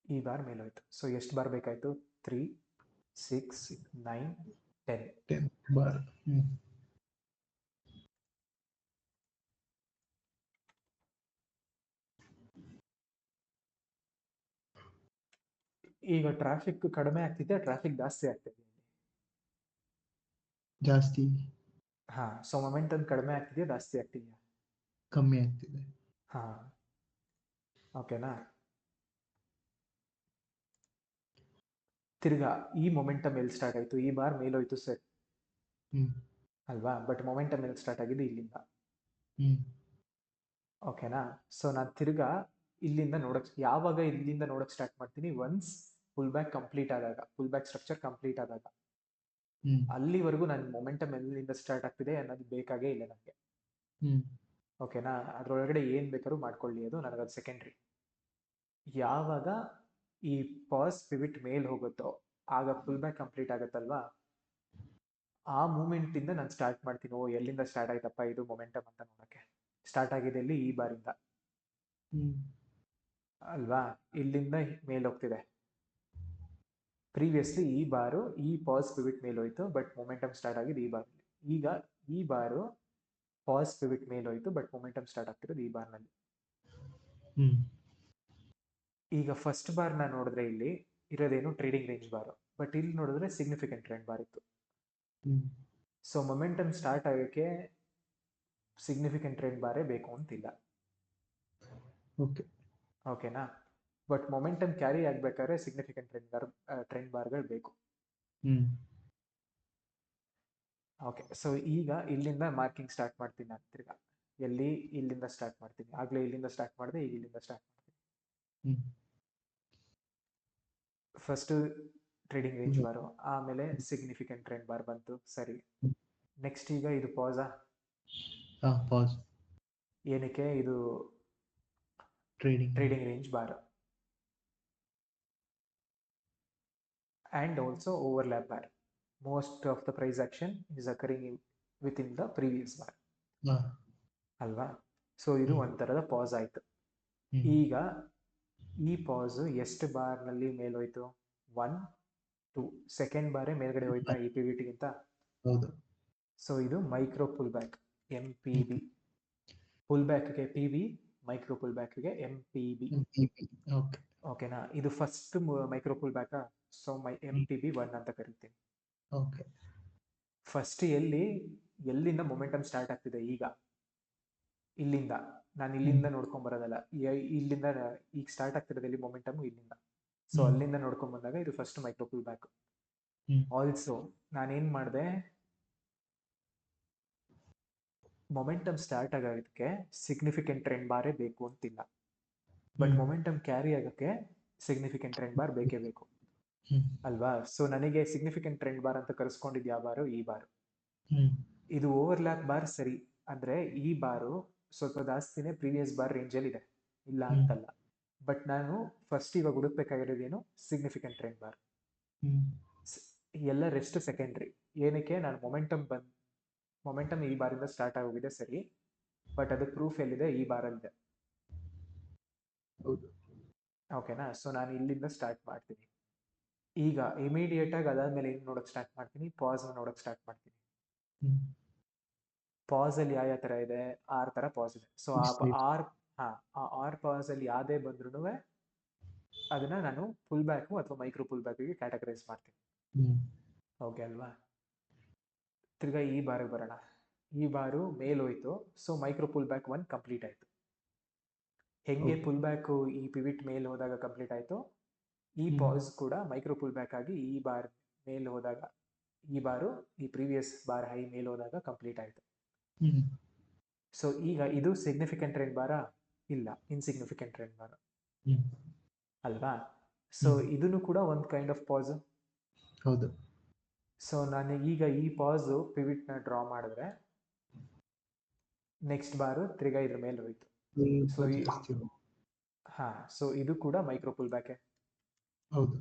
ಈ ಬಾರ್ ಮೇಲೋಯ್ತು. ಸೊ ಎಷ್ಟು ಬಾರ್ ಬೇಕಾಯ್ತು? 3 6 9 10 ಬಾರ್. ಈಗ ಟ್ರಾಫಿಕ್ ಕಡಿಮೆ ಆಗ್ತಿದೆ, ಟ್ರಾಫಿಕ್ ಜಾಸ್ತಿ ಆಗ್ತಿದೆ? ಜಾಸ್ತಿ. ಸೊ ಮೊಮೆಂಟಮ್ ಕಡಿಮೆ ಆಗ್ತಿದೆಯಾ ಜಾಸ್ತಿ ಆಗ್ತಿದೆಯಾ? ಕಮ್ಮಿ ಆಗ್ತಿದೆ. ಓಕೆನಾ. ತಿರ್ಗಾ ಈ ಮೊಮೆಂಟಮ್ ಎಲ್ಲಿ ಸ್ಟಾರ್ಟ್ ಆಯ್ತು? ಈ ಬಾರ್ ಮೇಲೋಯ್ತು ಸರ್ ಅಲ್ವಾ. ಬಟ್ ಮೊಮೆಂಟಮ್ ಎಲ್ಲಿ ಸ್ಟಾರ್ಟ್ ಆಗಿದೆ? ಇಲ್ಲಿಂದ. ಓಕೆನಾ. ಸೊ ನಾನು ತಿರ್ಗಾ ಇಲ್ಲಿಂದ ನೋಡಕ್, ಯಾವಾಗ ಇಲ್ಲಿಂದ ನೋಡಕ್ ಸ್ಟಾರ್ಟ್ ಮಾಡ್ತೀನಿ? ಒನ್ಸ್ ಫುಲ್ ಬ್ಯಾಕ್ ಕಂಪ್ಲೀಟ್ ಆದಾಗ, ಫುಲ್ ಬ್ಯಾಕ್ ಸ್ಟ್ರಕ್ಚರ್ ಕಂಪ್ಲೀಟ್ ಆದಾಗ, ಹ್ಮ್ ಅಲ್ಲಿವರೆಗೂ ನನ್ನ ಮೊಮೆಂಟಮ್ ಎಲ್ಲಿಂದ ಸ್ಟಾರ್ಟ್ ಆಗ್ತಿದೆ ಅನ್ನೋದು ಬೇಕಾಗೇ ಇಲ್ಲ ನನಗೆ. ಹ್ಮ್ ಓಕೆನಾ? ಅದರೊಳಗಡೆ ಏನು ಬೇಕಾದ್ರೂ ಮಾಡ್ಕೊಳ್ಳಿ, ಅದು ನನಗದು ಸೆಕೆಂಡ್ರಿ. ಯಾವಾಗ ಈ ಪಾಸ್ ಪಿವಿಟ್ ಮೇಲ್ ಹೋಗುತ್ತೋ ಆಗ ಫುಲ್ ಬ್ಯಾಕ್ ಕಂಪ್ಲೀಟ್ ಆಗುತ್ತಲ್ವಾ, ಆ ಮೂಮೆಂಟಿಂದ ನಾನು ಸ್ಟಾರ್ಟ್ ಮಾಡ್ತೀನಿ. ಓ, ಎಲ್ಲಿಂದ ಸ್ಟಾರ್ಟ್ ಆಯ್ತಪ್ಪ ಇದು ಮೊಮೆಂಟಮ್ ಅಂತ ನೋಡೋಕ್ಕೆ. ಸ್ಟಾರ್ಟ್ ಆಗಿದೆ ಇಲ್ಲಿ ಈ ಬಾರಿಂದ ಹ್ಮ್ ಅಲ್ವಾ, ಇಲ್ಲಿಂದ ಮೇಲ್ ಹೋಗ್ತಿದೆ. ಪ್ರೀವಿಯಸ್ಲಿ ಈ ಬಾರು ಈ ಪಾಸ್ ಪಿವಿಟ್ ಮೇಲೆ ಹೋಯ್ತು, ಬಟ್ ಮೊಮೆಂಟಮ್ ಸ್ಟಾರ್ಟ್ ಆಗಿದೆ ಈ ಬಾರಲ್ಲಿ. ಈಗ ಈ ಬಾರು ಪಾಸ್ ಪಿವಿಟ್ ಮೇಲೆ ಹೋಯ್ತು, ಬಟ್ ಮೊಮೆಂಟಮ್ ಸ್ಟಾರ್ಟ್ ಆಗ್ತಿರೋದು ಈ ಬಾರ್ನಲ್ಲಿ. ಹ್ಮ್ ಈಗ ಫಸ್ಟ್ ಬಾರ್ನ ನೋಡಿದ್ರೆ ಇಲ್ಲಿ ಇರೋದೇನು ಟ್ರೇಡಿಂಗ್ ರೇಂಜ್ ಬಾರು, ಬಟ್ ಇಲ್ಲಿ ನೋಡಿದ್ರೆ ಸಿಗ್ನಿಫಿಕೆಂಟ್ ಟ್ರೆಂಡ್ ಬಾರ್ ಇತ್ತು. ಹ್ಮ್ ಸೊ ಮೊಮೆಂಟಮ್ ಸ್ಟಾರ್ಟ್ ಆಗೋಕ್ಕೆ ಸಿಗ್ನಿಫಿಕೆಂಟ್ ಟ್ರೆಂಡ್ ಬಾರೇ ಬೇಕು ಅಂತಿಲ್ಲ. ಓಕೆ ಓಕೆನಾ? ಬಟ್ ಮೊಮೆಂಟಮ್ ಕ್ಯಾರಿ ಆಗ್ಬೇಕಾದ್ರೆ ಸಿಗ್ನಿಫಿಕೆಂಟ್ ಟ್ರೆಂಡ್ ಬಾರ್ಗಳು ಬೇಕು. ಹ್ಮ್ ಓಕೆ, ಸೊ ಈಗ ಇಲ್ಲಿಂದ ಮಾರ್ಕಿಂಗ್ ಸ್ಟಾರ್ಟ್ ಮಾಡ್ತೀನಿ ನಾನು. ತಿರ್ಗಾ ಎಲ್ಲಿ ಇಲ್ಲಿಂದ ಸ್ಟಾರ್ಟ್ ಮಾಡ್ತೀನಿ. ಆಗ್ಲೇ ಇಲ್ಲಿಂದ ಸ್ಟಾರ್ಟ್ ಮಾಡಿದೆ, ಈಗ ಇಲ್ಲಿಂದ ಸ್ಟಾರ್ಟ್ ಮಾಡ್ತೀನಿ. ಹ್ಮ್ ಫಸ್ಟ್ ಟ್ರೇಡಿಂಗ್ ರೇಂಜ್ ಬಾರು, ಆಮೇಲೆ ಸಿಗ್ನಿಫಿಕೆಂಟ್ ಟ್ರೆಂಡ್ ಬಾರ್ ಬಂತು, ಸರಿ. ನೆಕ್ಸ್ಟ್ ಈಗ ಇದು ಪಾಸಾ? ಪಾಸ್. ಏನಕ್ಕೆ? ಇದು trading range bar and also overlap bar. Most of the price action is occurring within the previous bar ಅಲ್ವಾ? ಸೊ ಇದು ಒಂಥರದ ಪಾಸ್ ಆಯ್ತು. ಈಗ ಈ ಪಾಸ್ ಎಷ್ಟು ಬಾರ್ನಲ್ಲಿ ಮೇಲೋಯ್ತು? 1 2 ಸೆಕೆಂಡ್ ಬಾರೇ ಮೇಲ್ಗಡೆ ಹೋಯ್ತಾ ಈ ಪಿ ವಿ ಟಿಗಿಂತ? ಹೌದು. ಸೊ ಇದು micro pull back, M P B. Pull ಬ್ಯಾಕ್ಗೆ ಪಿ ವಿ, ಮೈಕ್ರೋ ಪುಲ್ ಬ್ಯಾಕ್ಗೆ ಎಂ ಪಿ ಬಿ. ಓಕೆನಾ? ಇದು ಫಸ್ಟ್ ಮೈಕ್ರೋ ಪುಲ್ ಬ್ಯಾಕಾ? ಸೊ ಎಂ ಪಿ ಬಿ 1 ಅಂತ ಕರಿತೀನಿ. ಓಕೆ. ಫಸ್ಟ್ ಎಲ್ಲಿಂದ ಮೊಮೆಂಟಮ್ ಸ್ಟಾರ್ಟ್ ಆಗ್ತಿದೆ? ಈಗ ಇಲ್ಲಿಂದ. ನಾನು ಇಲ್ಲಿಂದ ನೋಡ್ಕೊಂಡ್ ಬರೋದಲ್ಲ, ಇಲ್ಲಿಂದ ಈಗ ಸ್ಟಾರ್ಟ್ ಆಗ್ತಿರೋದು ಎಲ್ಲಿ ಮೊಮೆಂಟಮ್? ಇಲ್ಲಿಂದ. ಸೊ ಅಲ್ಲಿಂದ ನೋಡ್ಕೊಂಡ್ ಬಂದಾಗ ಇದು first micro pull back. Also ನಾನೇನ್ ಮಾಡಿದೆ, ಮೊಮೆಂಟಮ್ ಸ್ಟಾರ್ಟ್ ಆಗೋದಕ್ಕೆ ಸಿಗ್ನಿಫಿಕೆಂಟ್ ಟ್ರೆಂಡ್ ಬಾರೇ ಬೇಕು ಅಂತಿಲ್ಲ, ಬಟ್ ಮೊಮೆಂಟಮ್ ಕ್ಯಾರಿ ಆಗೋಕ್ಕೆ ಸಿಗ್ನಿಫಿಕೆಂಟ್ ಟ್ರೆಂಡ್ ಬಾರ್ ಬೇಕೇ ಬೇಕು ಅಲ್ವಾ? ಸೊ ನನಗೆ ಸಿಗ್ನಿಫಿಕೆಂಟ್ ಟ್ರೆಂಡ್ ಬಾರ್ ಅಂತ ಕರೆಸ್ಕೊಂಡಿದ್ದು ಯಾವ ಬಾರು? ಈ ಬಾರು. ಇದು ಓವರ್ಲ್ಯಾಪ್ ಬಾರ್, ಸರಿ. ಅಂದ್ರೆ ಈ ಬಾರು ಸ್ವಲ್ಪ ಜಾಸ್ತಿನೇ ಪ್ರೀವಿಯಸ್ ಬಾರ್ ರೇಂಜಲ್ಲಿ ಇದೆ, ಇಲ್ಲ ಅಂತಲ್ಲ. ಬಟ್ ನಾನು ಫಸ್ಟ್ ಇವಾಗ ಹುಡುಕ್ಬೇಕಾಗಿರೋದೇನು? Significant trend bar. ಎಲ್ಲ ರೆಸ್ಟ್ ಸೆಕೆಂಡ್ರಿ. ಏನಕ್ಕೆ? ನಾನು ಮೊಮೆಂಟಮ್ ಈ ಬಾರಿಂದ ಸ್ಟಾರ್ಟ್ ಆಗೋಗಿದೆ, ಸರಿ. ಬಟ್ ಅದು ಪ್ರೂಫ್ ಎಲ್ಲಿದೆ? ಈ ಬಾರಲ್ಲಿದೆ. ಓಕೆನಾ? ಸೊ ನಾನು ಇಲ್ಲಿಂದ ಸ್ಟಾರ್ಟ್ ಮಾಡ್ತೀನಿ. ಈಗ ಇಮಿಡಿಯೇಟ್ ಆಗಿ ಅದಾದ್ಮೇಲೆ ಏನು ನೋಡಕ್ ಸ್ಟಾರ್ಟ್ ಮಾಡ್ತೀನಿ? ಪಾಸ್ ನೋಡಕ್ ಸ್ಟಾರ್ಟ್ ಮಾಡ್ತೀನಿ. ಪಾಸ್ ಅಲ್ಲಿ ಯಾವ ತರ ಇದೆ? 6 ತರ ಪಾಸ್ ಇದೆ. ಸೊ ಆರ್ ಪಾಸ್ ಅಲ್ಲಿ ಯಾವ್ದೇ ಬಂದ್ರು ಅದನ್ನ ನಾನು ಫುಲ್ ಬ್ಯಾಕ್ ಅಥವಾ ಮೈಕ್ರೋ ಫುಲ್ ಬ್ಯಾಕ್ಗೆ ಕ್ಯಾಟಗರೈಸ್ ಮಾಡ್ತೀನಿ. ಓಕೆ ಅಲ್ವಾ? ತಿರ್ಗಾ ಈ ಬಾರಿಗೆ ಬರೋಣ. ಈ ಬಾರು ಮೇಲ್ ಹೋಯ್ತು, so micro full back 1 complete ಆಯ್ತು. ಹೆಂಗೆ ಫುಲ್ ಬ್ಯಾಕ್ ಈ ಪಿವಿಟ್ ಮೇಲ್ ಹೋದಾಗ ಕಂಪ್ಲೀಟ್ ಆಯ್ತು, ಈ ಪಾಸ್ ಕೂಡ ಮೈಕ್ರೋ ಫುಲ್ ಬ್ಯಾಕ್ ಆಗಿ ಈ ಬಾರ್ ಮೇಲ್ ಹೋದಾಗ, ಈ ಬಾರು ಈ ಪ್ರೀವಿಯಸ್ ಬಾರ್ ಹೈ ಮೇಲ್ ಹೋದಾಗ ಕಂಪ್ಲೀಟ್ ಆಯ್ತು. ಸೊ ಈಗ ಇದು ಸಿಗ್ನಿಫಿಕೆಂಟ್ ಟ್ರೆಂಡ್ ಬಾರ? ಇಲ್ಲ, ಇನ್ಸಿಗ್ನಿಫಿಕೆಂಟ್ ಟ್ರೆಂಡ್ ಬಾರ ಅಲ್ವಾ? ಸೊ ಇದನ್ನು ಕೂಡ ಒಂದು ಕೈಂಡ್ ಆಫ್ ಪಾಸ್. ಹೌದು. ಸೊ ನಾನು ಈಗ ಈ ಪಾಸ್ ಪಿವಿಟ್ ನ ಡ್ರಾ ಮಾಡಿದ್ರೆ ನೆಕ್ಸ್ಟ್ ಬಾರು ತಿರ್ಗಾ ಇದ್ರ ಮೇಲೆ ಹೋಯ್ತು. ಸೊ ಇದು ಕೂಡ ಮೈಕ್ರೋ ಪುಲ್ ಬ್ಯಾಕ್. ಹೌದು.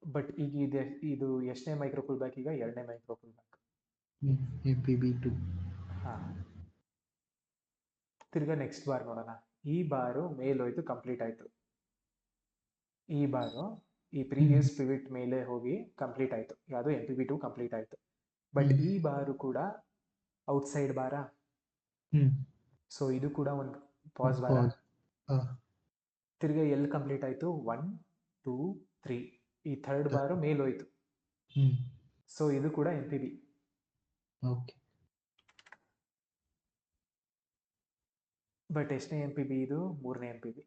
ಬಟ್ ಈಗ ಇದು ಎಷ್ಟನೇ ಮೈಕ್ರೋ ಪುಲ್ ಬ್ಯಾಕ್? ಈಗ 2ನೇ ಮೈಕ್ರೋ ಪುಲ್ ಬ್ಯಾಕ್. MPB2. ತಿರ್ಗಾ ನೆಕ್ಸ್ಟ್ ಬಾರ್ ನೋಡೋಣ. ಈ ಬಾರು ಮೇಲ್ ಹೋಯ್ತು, ಕಂಪ್ಲೀಟ್ ಆಯ್ತು. ಈ ಬಾರು ಈ ಪ್ರೀವಿಯಸ್ ಪಿವಿಟ್ ಮೇಲೆ ಹೋಗಿ ಕಂಪ್ಲೀಟ್ ಆಯ್ತು, ಯಾವುದು? MPB2 ಕಂಪ್ಲೀಟ್ ಆಯ್ತು. ಬಟ್ ಈ ಬಾರು ಕೂಡ ಔಟ್ಸೈಡ್ ಬಾರ. ಸೊ ಇದು ಕೂಡ ಒಂದು ಪಾಸ್ ಬಾರ. ತಿರ್ಗಾ ಎಲ್ಲಿ ಕಂಪ್ಲೀಟ್ ಆಯ್ತು? 1 2 3. ಈ ಥರ್ಡ್ ಬಾರು ಮೇಲ್ ಹೋಯ್ತು. ಸೊ ಇದು ಕೂಡ MPB. ಬಟ್ ಎಷ್ಟನೇ MPB ಇದು? 3ನೇ MPB.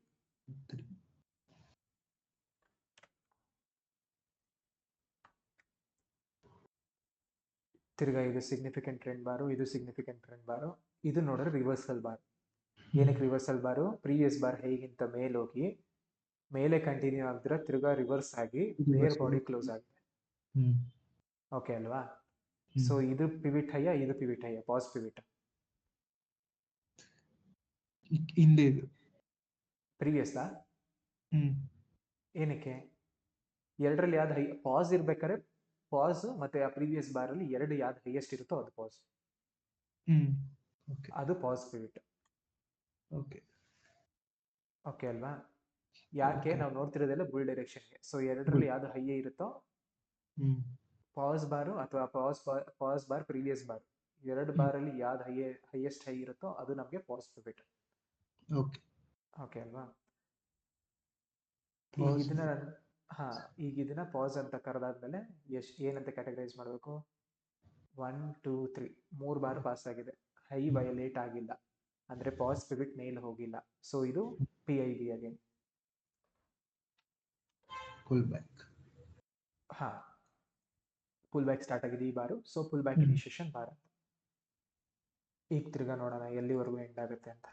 ತಿರ್ಗಾ ಇದು ಸಿಗ್ನಿಫಿಕೆಂಟ್ ಟ್ರೆಂಡ್ ಬಾರು, ಇದು ಸಿಗ್ನಿಫಿಕೆಂಟ್ ಟ್ರೆಂಡ್ ಬಾರು. ಇದು ನೋಡಿದ್ರೆ ರಿವರ್ಸಲ್ ಬಾರ್. ಏನಕ್ಕೆ ರಿವರ್ಸಲ್ ಬಾರು? ಪ್ರೀವಿಯಸ್ ಬಾರ್ ಹೇಗಿಂತ ಮೇಲ್ ಹೋಗಿ ಮೇಲೆ ಕಂಟಿನ್ಯೂ ಆಗ್ದಿರ ತಿರ್ಗಾ ರಿವರ್ಸ್ ಆಗಿ ಬೇರ್ ಬಾಡಿ ಕ್ಲೋಸ್ ಆಗಿದೆ. ಓಕೆ ಅಲ್ವಾ? ಸೊ ಇದು ಪಿವಿಟ್ ಹೈಯ, ಇದು ಪಿವಿಟ್ ಹೈಯ, ಪಾಸ್ ಪಿವಿಟ್ ಹಿಂದೆ ಪ್ರೀವಿಯಸ್ ಏನಕ್ಕೆ? ಎರಡರಲ್ಲಿ ಯಾವ್ದು ಹೈ ಪಾಸ್ ಇರ್ಬೇಕಾದ್ರೆ ಪಾಸ್ ಮತ್ತೆ ಆ ಪ್ರೀವಿಯಸ್ ಬಾರ್ ಅಲ್ಲಿ ಎರಡು ಯಾವ್ದು ಹೈಯೆಸ್ಟ್ ಇರುತ್ತೋ ಅದು ಪಾಸ್, ಅದು ಪಾಸ್ ಪಿವಿಟ್. ಓಕೆ ಅಲ್ವಾ? ಯಾಕೆ? ನಾವು ನೋಡ್ತಿರೋದೆಲ್ಲ ಬುಲ್ ಡೈರೆಕ್ಷನ್ಗೆ. ಸೊ ಎರಡರಲ್ಲಿ ಯಾವ್ದು ಹೈ ಇರುತ್ತೋ ಪಾಸ್ ಬಾರು ಅಥವಾ ಪಾಸ್ ಬಾರ್ ಪ್ರೀವಿಯಸ್ ಬಾರ್, ಎರಡು ಬಾರ್ ಅಲ್ಲಿ ಯಾವ್ದು ಹೈಯೆಸ್ಟ್ ಹೈ ಇರುತ್ತೋ ಅದು ನಮಗೆ ಪಾಸ್ ಪಿವಿಟ್. ಓಕೆ ಅಲ್ವಾ? ಈಗ ಇದನ್ನ ಪಾಸ್ ಅಂತ ಕರೆದಾದ್ಮೇಲೆ ಏನಂತ ಕ್ಯಾಟಗರೈಸ್ ಮಾಡಬೇಕು? 1 2 3 3 ಬಾರ್ ಪಾಸ್ ಆಗಿದೆ, ಹೈ ವಯೋಲೇಟ್ ಆಗಿಲ್ಲ ಅಂದ್ರೆ ಪಾಸ್ ಪಿವಿಟ್ ಮೇಲ್ ಹೋಗಿಲ್ಲ. ಸೊ ಇದು PIV again. Pull back. Pull back start ಆಗಿದೆ ಈ bar. So pull back initiation bar ಅಂತ. ಈಗ ತಿರ್ಗಾ ನೋಡೋಣ ಎಲ್ಲಿವರೆಗೂ ಎಂಡ್ ಆಗುತ್ತೆ ಅಂತ.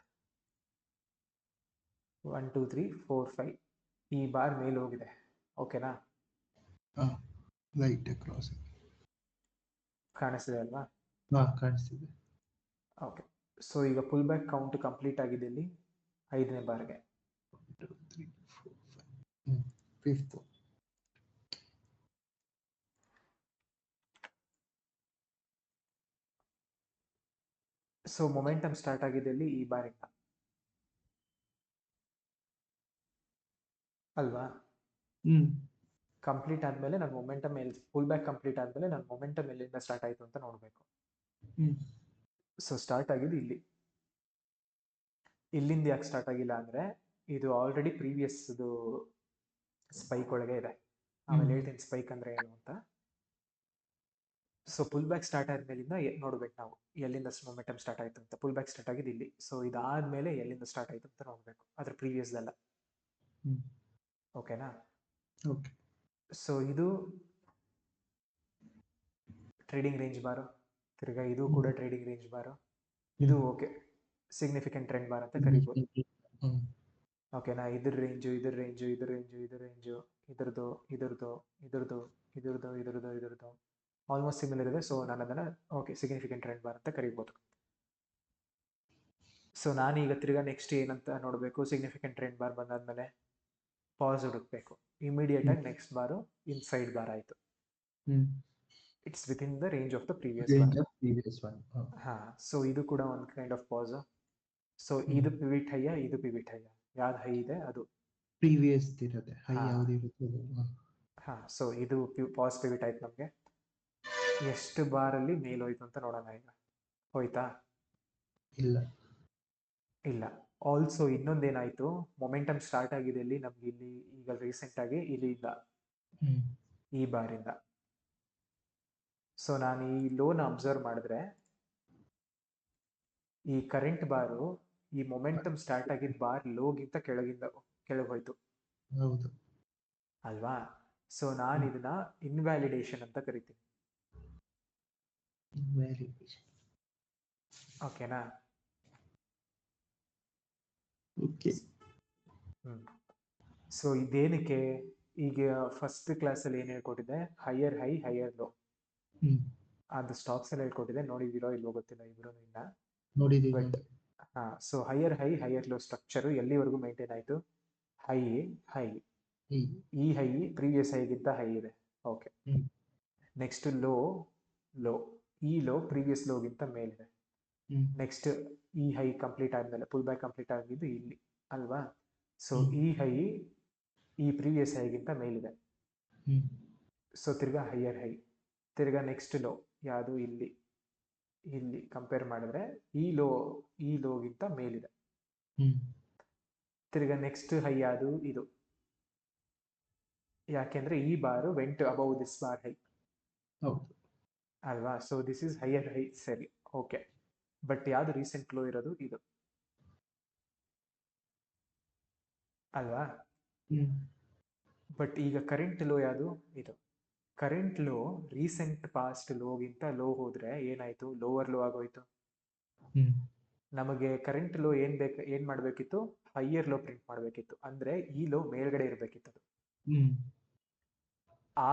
1 2 3 4 5 ಈ ಬಾರ್ ಮೇಲೆ ಹೋಗಿದೆ. ಓಕೆನಾ? ಲೈಟ್ ಕ್ರಾಸ್ ಕಾಣಿಸ್ತಿದೆ ಅಲ್ವಾ? ಕಾಣಿಸ್ತಿದೆ. ಓಕೆ. ಸೊ ಈಗ ಪುಲ್ ಬ್ಯಾಕ್ ಕೌಂಟ್ ಕಂಪ್ಲೀಟ್ ಆಗಿದೆ ಇಲ್ಲಿ 5ನೇ ಬಾರ್ಗೆ. 1 2 3 4 5 5th. ಸೊ ಮೊಮೆಂಟಮ್ ಸ್ಟಾರ್ಟ್ ಆಗಿದೆ ಇಲ್ಲಿ ಈ ಬಾರಿಂದ ಅಲ್ವಾ? ಕಂಪ್ಲೀಟ್ ಆದ್ಮೇಲೆ ನನ್ನ ಮೊಮೆಂಟಮ್ ಪುಲ್ ಬ್ಯಾಕ್ ಕಂಪ್ಲೀಟ್ ಆದ್ಮೇಲೆ ನನ್ನ ಮೊಮೆಂಟಮ್ ಎಲ್ಲಿಂದ ಸ್ಟಾರ್ಟ್ ಆಯ್ತು ಅಂತ ನೋಡ್ಬೇಕು. ಸೊ ಸ್ಟಾರ್ಟ್ ಆಗಿದ್ದು ಇಲ್ಲಿ. ಇಲ್ಲಿಂದ ಯಾಕೆ ಸ್ಟಾರ್ಟ್ ಆಗಿಲ್ಲ ಅಂದ್ರೆ ಇದು ಆಲ್ರೆಡಿ ಪ್ರೀವಿಯಸ್ ಸ್ಪೈಕ್ ಒಳಗೆ ಇದೆ. ಆಮೇಲೆ ಹೇಳ್ತೀನಿ ಸ್ಪೈಕ್ ಅಂದ್ರೆ ಏನು ಅಂತ. ಸೊ ಪುಲ್ ಬ್ಯಾಕ್ ಸ್ಟಾರ್ಟ್ ಆದ್ಮೇಲಿಂದ ನೋಡ್ಬೇಕು ನಾವು ಎಲ್ಲಿಂದ ಮೊಮೆಂಟಮ್ ಸ್ಟಾರ್ಟ್ ಆಯ್ತು ಅಂತ. ಪುಲ್ ಬ್ಯಾಕ್ ಸ್ಟಾರ್ಟ್ ಆಗಿದ್ದು ಇಲ್ಲಿ. ಸೊ ಇದಾದ್ಮೇಲೆ ಎಲ್ಲಿಂದ ಸ್ಟಾರ್ಟ್ ಆಯ್ತು ಅಂತ ನೋಡ್ಬೇಕು, ಅದ್ರ ಪ್ರೀವಿಯಸ್ ಅಲ್ಲ. ಓಕೆನಾ? ಸೊ ಇದು ಟ್ರೇಡಿಂಗ್ ರೇಂಜ್ ಬಾರು, ತಿರ್ಗಾ ಇದು ಕೂಡ ಟ್ರೇಡಿಂಗ್ ರೇಂಜ್ ಬಾರು. ಇದು ಓಕೆ ಸಿಗ್ನಿಫಿಕೆಂಟ್ ಟ್ರೆಂಡ್ ಬಾರ್ ಅಂತ ಕರಿಬಹುದು. ಓಕೆನಾ? ಇದ್ರ ರೇಂಜು ಇದ್ರ ರೇಂಜು ಇದ್ರ ರೇಂಜು ಇದ್ರ ರೇಂಜು ಇದ್ರದ್ದು ಇದ್ರದ್ದು ಇದ್ರದ್ದು ಇದ್ರದ್ದು ಇದ್ರದ್ದು ಇದ್ರದ್ದು ಆಲ್ಮೋಸ್ಟ್ ಸಿಮಿಲರ್ ಇದೆ. ಸೊ ನಾನು ಅದನ್ನ ಓಕೆ ಸಿಗ್ನಿಫಿಕೆಂಟ್ ಟ್ರೆಂಡ್ ಬಾರ್ ಅಂತ ಕರಿಬಹುದು. ಸೊ ನಾನೀಗ ತಿರ್ಗಾ ನೆಕ್ಸ್ಟ್ ಏನಂತ ನೋಡಬೇಕು? ಸಿಗ್ನಿಫಿಕೆಂಟ್ ಟ್ರೆಂಡ್ ಬಾರ್ ಬಂದಾದ್ಮೇಲೆ ಪಾಸ್ ಹುಡುಕ್ಬೇಕು. ಇಮಿಡಿಯೇಟ್ ಆಗಿ ನೆಕ್ಸ್ಟ್ ಬಾರು ಇನ್ಸೈಡ್ ಬಾರ್ ಆಯ್ತು. It's within the range of the previous bar. So ಇದು ಕೂಡ ಒಂದು ಕೈಂಡ್ ಆಫ್ ಪಾಸ್. ಸೊ ಇದು ಪಿವಿಟ್ ಹೈಯ, ಇದು ಪಿವಿಟ್ ಹೈಯ, ಯಾವ್ದು ಹೈ ಇದೆ ಅದು ಪ್ರೀವಿಯಸ್ ಇರುತ್ತೆ, ಹೈ ಯಾವ್ದು ಇರುತ್ತೆ. ಸೊ ಇದು ಪಾಸ್ ಪಿವಿಟ್ ಆಯ್ತು. ನಮಗೆ ಎಷ್ಟು ಬಾರ್ ಅಲ್ಲಿ ಮೇಲ್ ಹೋಯ್ತು ಅಂತ ನೋಡೋಣ. ಈಗ ಹೋಯ್ತಾ? ಇಲ್ಲ. ಆಲ್ಸೋ ಇನ್ನೊಂದೇನಾಯ್ತು, ಮೊಮೆಂಟಮ್ ಸ್ಟಾರ್ಟ್ ಆಗಿದೆ ಇಲ್ಲಿ ನಮ್ಗೆ ಇಲ್ಲಿ ಈಗ ರೀಸೆಂಟ್ ಆಗಿ ಇಲ್ಲಿಂದ ಈ ಬಾರಿಂದ. ಸೊ ನಾನು ಈ ಲೋನ ಅಬ್ಸರ್ವ್ ಮಾಡಿದ್ರೆ ಈ ಕರೆಂಟ್ ಬಾರು ಈ ಮೊಮೆಂಟಮ್ ಸ್ಟಾರ್ಟ್ ಆಗಿದ್ದ ಬಾರ್ ಲೋಗಿಂತ ಕೆಳಗೆ ಹೋಯ್ತು ಅಲ್ವಾ? ಸೊ ನಾನು ಇದನ್ನ ಇನ್ವ್ಯಾಲಿಡೇಷನ್ ಅಂತ ಕರಿತೀನಿ. ಓಕೆನಾ? ಸೊ ಇದೇನಕ್ಕೆ? ಈಗ ಫಸ್ಟ್ ಕ್ಲಾಸಲ್ಲಿ ಏನು ಹೇಳ್ಕೊಟ್ಟಿದೆ? ಹೈಯರ್ ಹೈ ಹೈಯರ್ ಲೋ ಅದು ಸ್ಟಾಕ್ಸ್ ಎಲ್ಲ ಹೇಳ್ಕೊಟ್ಟಿದೆ. ನೋಡಿದಿರೋ ಇಲ್ವೋ ಗೊತ್ತಿಲ್ಲ, ಇಬ್ರು ಇಲ್ಲ. But so higher high higher low structure ಎಲ್ಲಿವರೆಗೂ ಮೇಂಟೈನ್ ಆಯ್ತು? ಹೈ ಹೈ, ಈ ಹೈ ಪ್ರೀವಿಯಸ್ ಹೈಗಿಂತ ಹೈ ಇದೆ. ಓಕೆ. ನೆಕ್ಸ್ಟ್ ಲೋ ಲೋ, ಈ ಲೋ ಪ್ರೀವಿಯಸ್ ಲೋಗಿಂತ ಮೇಲಿದೆ. ನೆಕ್ಸ್ಟ್ ಈ ಹೈ ಕಂಪ್ಲೀಟ್ ಆದ್ಮೇಲೆ ಪುಲ್ ಬ್ಯಾಕ್ ಕಂಪ್ಲೀಟ್ ಆಗಿದ್ದು ಇಲ್ಲಿ ಅಲ್ವಾ? ಸೊ ಈ ಹೈ ಈ ಪ್ರೀವಿಯಸ್ ಹೈಗಿಂತ ಮೇಲಿದೆ. ಸೊ ತಿರ್ಗಾ ಹೈಯರ್ ಹೈ, ತಿರ್ಗಾ ನೆಕ್ಸ್ಟ್ ಲೋ ಯಾವುದು ಇಲ್ಲಿ ಕಂಪೇರ್ ಮಾಡಿದ್ರೆ ಈ ಲೋಗಿಂತ ಮೇಲಿದೆ. ತಿರ್ಗಾ ನೆಕ್ಸ್ಟ್ ಹೈ ಯಾವುದು? ಇದು. ಯಾಕೆಂದ್ರೆ ಈ bar went above this bar high ಅಲ್ವಾ? So this is higher high. ಸರಿ, ಓಕೆ. ಬಟ್ ಯಾವುದು ರೀಸೆಂಟ್ ಲೋ ಇರೋದು? ಇದು ಅಲ್ವಾ? ಬಟ್ ಈಗ ಕರೆಂಟ್ ಲೋ ಯಾವುದು? ಇದು. ಕರೆಂಟ್ ಲೋ ರೀಸೆಂಟ್ ಪಾಸ್ಟ್ ಲೋಗಿಂತ ಲೋ ಹೋದ್ರೆ ಏನಾಯ್ತು? ಲೋವರ್ ಲೋ ಆಗೋಯ್ತು. ನಮಗೆ ಕರೆಂಟ್ ಲೋ ಏನ್ ಮಾಡ್ಬೇಕಿತ್ತು? ಹೈಯರ್ ಲೋ ಪ್ರಿಂಟ್ ಮಾಡಬೇಕಿತ್ತು, ಅಂದ್ರೆ ಈ ಲೋ ಮೇಲ್ಗಡೆ ಇರಬೇಕಿತ್ತು ಅದು.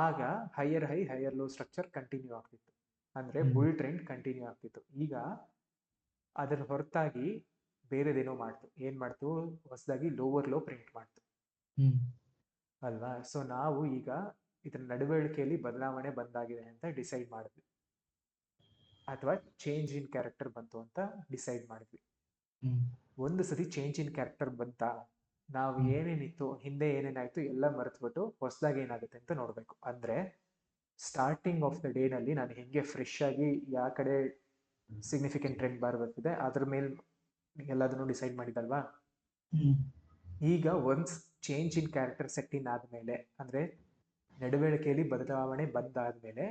ಆಗ ಹೈಯರ್ ಲೋ ಸ್ಟ್ರಕ್ಚರ್ ಕಂಟಿನ್ಯೂ ಆಗ್ತಿತ್ತು, ಅಂದ್ರೆ ಬುಲ್ ಟ್ರೆಂಡ್ ಕಂಟಿನ್ಯೂ ಆಗ್ತಿತ್ತು. ಈಗ ಅದರ ಹೊರತಾಗಿ ಬೇರೆದೇನೋ ಮಾಡ್ತು. ಏನ್ ಮಾಡ್ತು? ಹೊಸದಾಗಿ ಲೋವರ್ ಲೋ ಪ್ರಿಂಟ್ ಮಾಡ್ತು ಅಲ್ವಾ? ಸೊ ನಾವು ಈಗ ಇದರ ನಡವಳಿಕೆಯಲ್ಲಿ ಬದಲಾವಣೆ ಬಂದಾಗಿದೆ ಅಂತ ಡಿಸೈಡ್ ಮಾಡಿದ್ವಿ, ಅಥವಾ ಚೇಂಜ್ ಇನ್ ಕ್ಯಾರೆಕ್ಟರ್ ಬಂತು ಅಂತ ಡಿಸೈಡ್ ಮಾಡಿದ್ವಿ. ಒಂದು ಸತಿ ಚೇಂಜ್ ಇನ್ ಕ್ಯಾರೆಕ್ಟರ್ ಬಂತ, ನಾವು ಏನೇನಿತ್ತು ಹಿಂದೆ ಏನೇನಾಯ್ತು ಎಲ್ಲ ಮರೆತುಬಿಟ್ಟು ಹೊಸದಾಗಿ ಏನಾಗುತ್ತೆ ಅಂತ ನೋಡ್ಬೇಕು. ಅಂದ್ರೆ ಸ್ಟಾರ್ಟಿಂಗ್ ಆಫ್ ದ ಡೇ ನಲ್ಲಿ ನಾನು ಹೆಂಗೆ ಫ್ರೆಶ್ ಆಗಿ ಯಾವ ಕಡೆ ಸಿಗ್ನಿಫಿಕೆಂಟ್ ಟ್ರೆಂಡ್ ಬಾರ್ ಬರ್ತಿದೆ ಅದ್ರ ಮೇಲೆ ಎಲ್ಲದನ್ನು ಡಿಸೈಡ್ ಮಾಡಿದಲ್ವಾ. ಈಗ once change in character set in ಆದ್ಮೇಲೆ, ಅಂದ್ರೆ ನಡವಳಿಕೆಯಲ್ಲಿ ಬದಲಾವಣೆ ಬಂದಾದ್ಮೇಲೆ